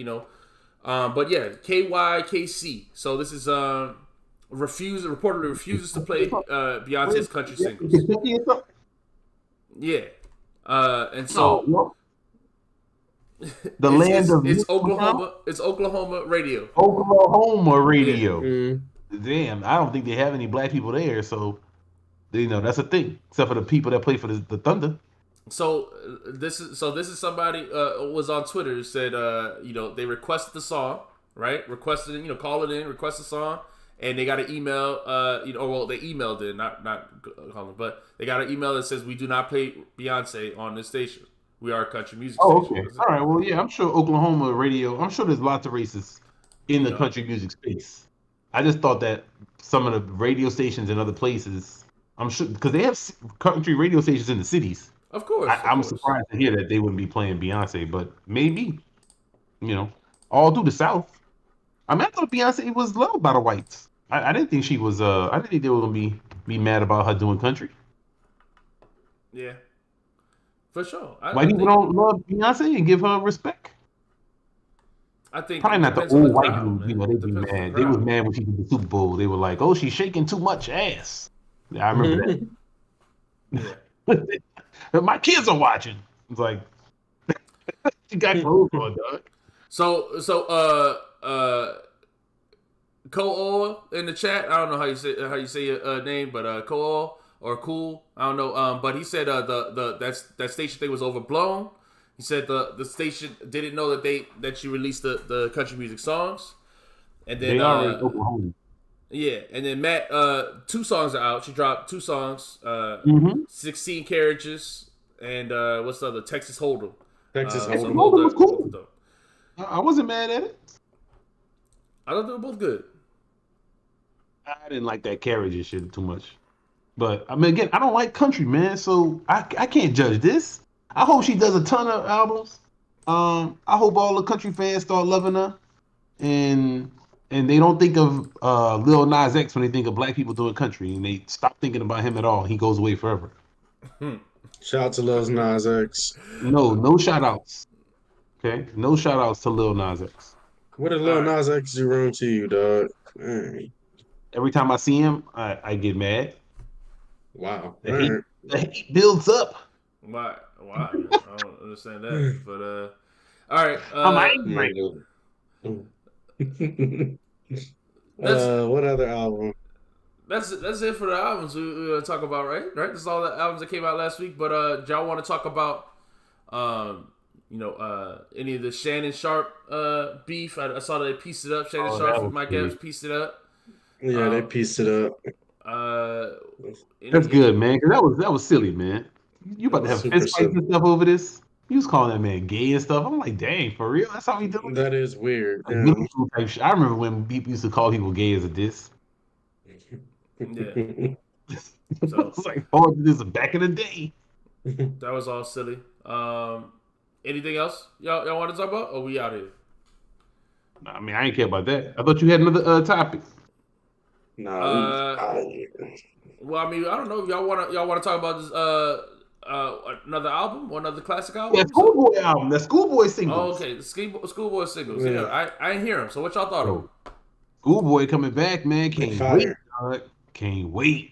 yeah, KYKC. So this is reportedly refuses to play Beyonce's country singles. Yeah, and so no, the land of it's Oklahoma. It's Oklahoma radio. Oklahoma radio. Mm. Damn, I don't think they have any black people there, so that's a thing. Except for the people that play for the Thunder. So this is somebody was on Twitter said they requested the song, right? Requested it, call it in, request the song, and they got an email they emailed it, not calling, but they got an email that says we do not play Beyonce on this station. We are a country music Oh, station. okay. All right. Well, yeah, I'm sure Oklahoma radio. I'm sure there's lots of racists in the Yeah. country music space. I just thought that some of the radio stations in other places, I'm sure, because they have country radio stations in the cities. Of course. I'm surprised to hear that they wouldn't be playing Beyonce, but maybe, all through the South. I mean, I thought Beyonce was loved by the whites. I didn't think she was. I didn't think they were gonna be mad about her doing country. Yeah. For sure. White people don't love Beyonce and give her respect. I think Probably not the depends on old white crowd, dudes. man. They'd be Depends on mad. the They was crowd. mad when she did the Super Bowl. They were like, "Oh, she's shaking too much ass." Yeah, I remember that. Yeah. My kids are watching. It's like she got clothes on, dog. So Co-Oil in the chat. I don't know how you say your name, but Co-Oil or Cool. I don't know. But he said that station thing was overblown. He said the station didn't know that she released the country music songs, and then They are in Oklahoma. yeah, and then Matt 2 songs are out. She dropped 2 songs, 16 Carriages, and what's the other? Texas Hold'em. Texas So Hold'em. both Hold'em was of- cool. both of them. I wasn't mad at it. I thought they were both good. I didn't like that carriage and shit too much. But I mean, again, I don't like country, man. So I can't judge this. I hope she does a ton of albums. I hope all the country fans start loving her, and they don't think of Lil Nas X when they think of black people doing country, and they stop thinking about him at all. He goes away forever. Shout out to Lil Nas X. No shout outs. Okay, no shout outs to Lil Nas X. What did Lil Nas X do wrong to you, dog? Man. Every time I see him, I get mad. Wow. The All hate, right. the hate builds up. Why? I don't understand that. But All right. I'm angry. That's What other album? that's it for the albums we gonna talk about, right? Right. That's all the albums that came out last week. But do y'all want to talk about any of the Shannon Sharp beef? I saw that they pieced it up. Shannon Sharp and Mike Epps pieced it up. Yeah, they pieced it up. That's good, man. Cause that was silly, man. You about to have super fist fights silly. and stuff over this? You was calling that man gay and stuff. I'm like, dang, for real? That's how he doing it? That is weird. Like, Yeah. middle school type shit. I remember when people used to call people gay as a diss. Yeah. So it's like, oh, this is back in the day. That was all silly. Anything else y'all want to talk about? Or we out here? I mean, I ain't care about that. I thought you had another topic. No. Well, I mean, I don't know if y'all wanna talk about this another album or another classic album. Yeah, Schoolboy album. That Schoolboy singles. Oh, okay, the Schoolboy singles. Yeah, I ain't hear them. So what y'all thought of them? Schoolboy coming back, man. Can't wait, dog. Can't wait.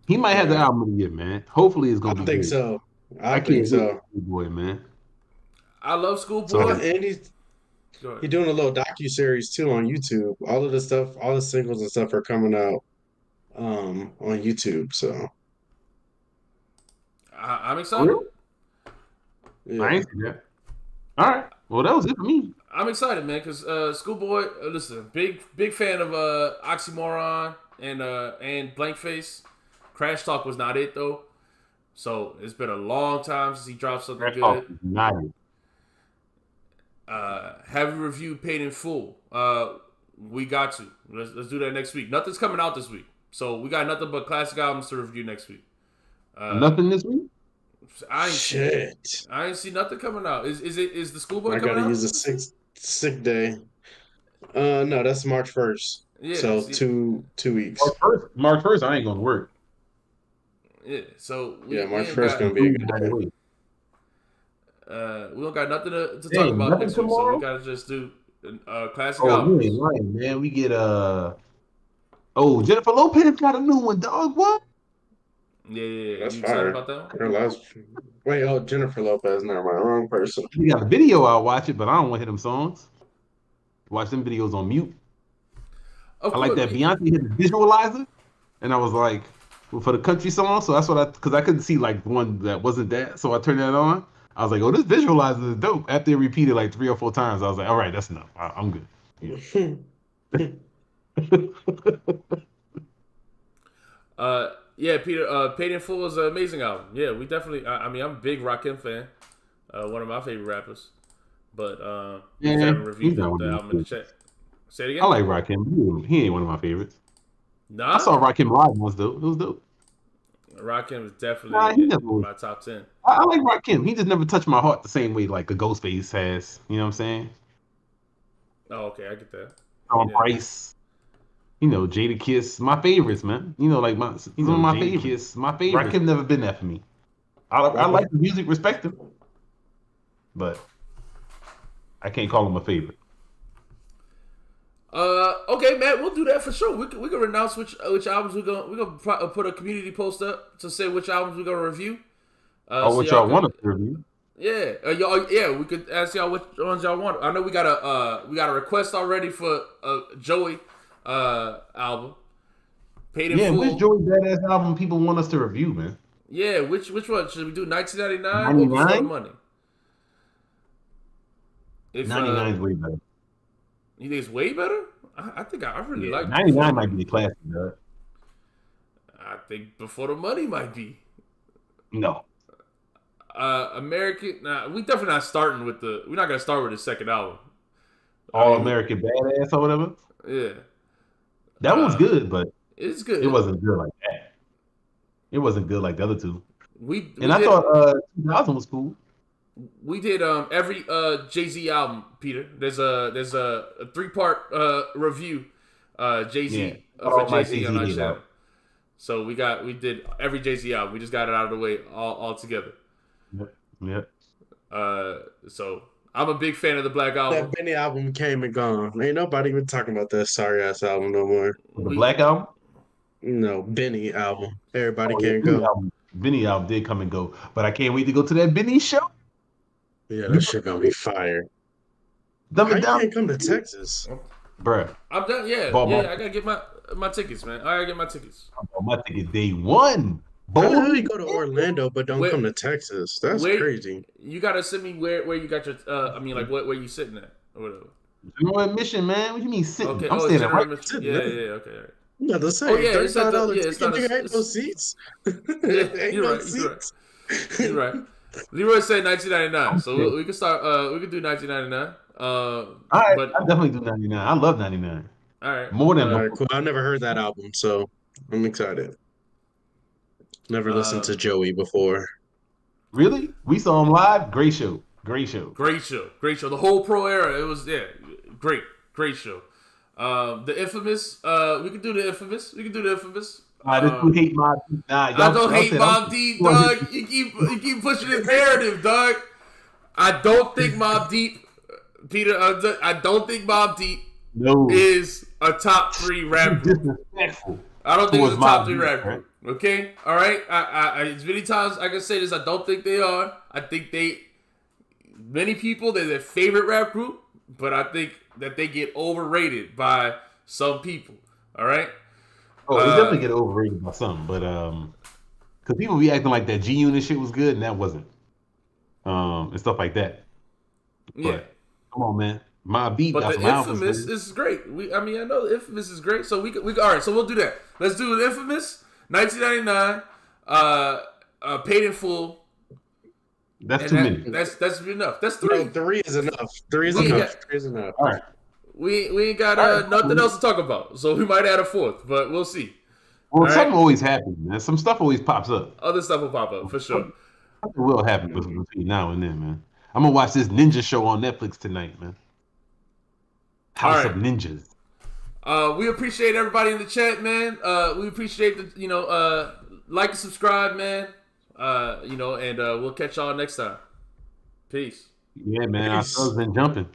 He might have the album of the year, man. Hopefully, it's gonna be. I think good. so. I think so. Schoolboy, man. I love Schoolboy. And he's doing a little docu-series too on YouTube. All of the stuff, all the singles and stuff are coming out on YouTube. So I'm excited. Really? Yeah. I ain't see that. All right. Well, that was it for me. I'm excited, man, because Schoolboy. Listen, big fan of Oxymoron and Blankface. Crash Talk was not it though. So it's been a long time since he dropped something Crash good. Talk is not it. Have you reviewed Paid in Full? We got to. Let's do that next week. Nothing's coming out this week, so we got nothing but classic albums to review next week. Nothing this week. I ain't see nothing coming out. Is the Schoolboy coming out? I gotta use a sick day. No, that's March 1st. Yeah, so see, 2 weeks. March 1st, I ain't gonna work. Yeah, so March 1st gonna be a good day. We don't got nothing to talk about next week, so we gotta just do classic albums. You ain't right, man. We get Jennifer Lopez got a new one, dog. What? Yeah. That's you fire. excited about that one? Jennifer Lopez, never mind, wrong person. You got a video, I'll watch it, but I don't want to hear them songs. Watch them videos on mute. I like that Beyonce hit the visualizer, and I was like, well, for the country song, so that's what because I couldn't see like one that wasn't that, so I turned that on. I was like, oh, this visualizer is dope. After it repeated like 3 or 4 times, I was like, all right, that's enough. I'm good. Yeah. Peter, Paid in Full is an amazing album. Yeah, we definitely. I'm a big Rakim fan. One of my favorite rappers. But we haven't reviewed the album in the chat. Say it again. I like Rakim. He ain't one of my favorites. Nah, I saw Rakim live once though. It was dope. Rakim is definitely in my top 10. I like Rakim. He just never touched my heart the same way like a Ghostface has. You know what I'm saying? Oh, okay, I get that. Price. Jada Kiss, my favorites, man. He's one of my favorites. Kiss, my favorite. Rakim never been that for me. I like the music, respect him, but I can't call him a favorite. Okay, Matt, we'll do that for sure. We can announce which albums we're gonna put a community post up to say which albums we're gonna review. What y'all want to review? Yeah, we could ask y'all which ones y'all want. I know we got a request already for Joey album. Paid in Full. Which Joey Badass album people want us to review, man? Yeah, which one should we do? 1999 or Before the Money? 99 is way better. You think it's way better? I think I really like 99 might be a classic, though. I think Before the Money might be. No. American. Nah, we definitely not starting with the. We're not gonna start with the second album. All American Badass or whatever. Yeah. That one's good, but it's good. It wasn't good like that. It wasn't good like the other two. I thought 2000 was cool. We did every Jay-Z album, Peter. There's a 3-part review Jay-Z for Jay-Z on our channel. So we did every Jay-Z album. We just got it out of the way all together. Yeah. So I'm a big fan of the Black Album. That Benny album came and gone. Ain't nobody even talking about that sorry ass album no more. The Black Album? No, Benny album. Everybody can't go. Benny album did come and go, but I can't wait to go to that Benny show. Yeah, that shit gonna be fire. Dumb How it you down, can't come to Texas? bruh. I'm done. Yeah, Bought I gotta get my tickets, man. I gotta get my tickets. my ticket day one. How the hell Boy, you go to Orlando but don't Where, come to Texas? That's where crazy. you gotta send me where you got your. I mean, like where you sitting at or whatever. general admission, man. What you mean sitting? Okay. I'm Oh, it's staying at general right. admission. Sitting Yeah, there. yeah. Okay. All right. I'm about to say Oh yeah, it's at the $35 it's not ticket. a. There ain't no It's, seats. yeah, Ain't you're no right. You're right. seats. You're right. Leroy said 1999, so we can start. We can do 1999. All right, But I definitely do 99. I love 99. all right. More than All right, cool. I've never heard that album, so I'm excited. Never listened to Joey before. really. We saw him live. Great show. Great show. Great show. Great show. The whole pro era. It was great show. The infamous. We could do the infamous. We could do the infamous. This dude hate Mob Deep. Nah, I don't y'all hate said Mob Deep, dog. You keep pushing this narrative, dog. I don't think Mob Deep, Peter. I don't think Mob Deep is a top 3 rap group. Disrespectful. I don't think it's a top 3 Mobb Deep, rap group. Okay, all right. I as many times I can say this. I don't think they are. I think many people they're their favorite rap group, but I think that they get overrated by some people. All right. Oh, they definitely get overrated by some, but because people be acting like that G Unit shit was good and that wasn't, and stuff like that. Yeah. But, come on, man. Mobb Deep But got the some albums, infamous man. is great. I mean, I know the infamous is great. So we all right. So we'll do that. Let's do the infamous 1999. Paid in full. That's And too many. That's enough. That's 3. No, 3 is enough. 3 is We enough. got- 3 is enough. All right. We ain't got All right. nothing else to talk about. So we might add a 4th, but we'll see. Well, All right. something always happens, man. Some stuff always pops up. Other stuff will pop up for sure. Something will happen between now and then, man. I'm gonna watch this ninja show on Netflix tonight, man. House All right. of Ninjas. We appreciate everybody in the chat, man. We appreciate the like and subscribe, man. And we'll catch y'all next time. Peace. Yeah, man. Our Peace. subs been jumping.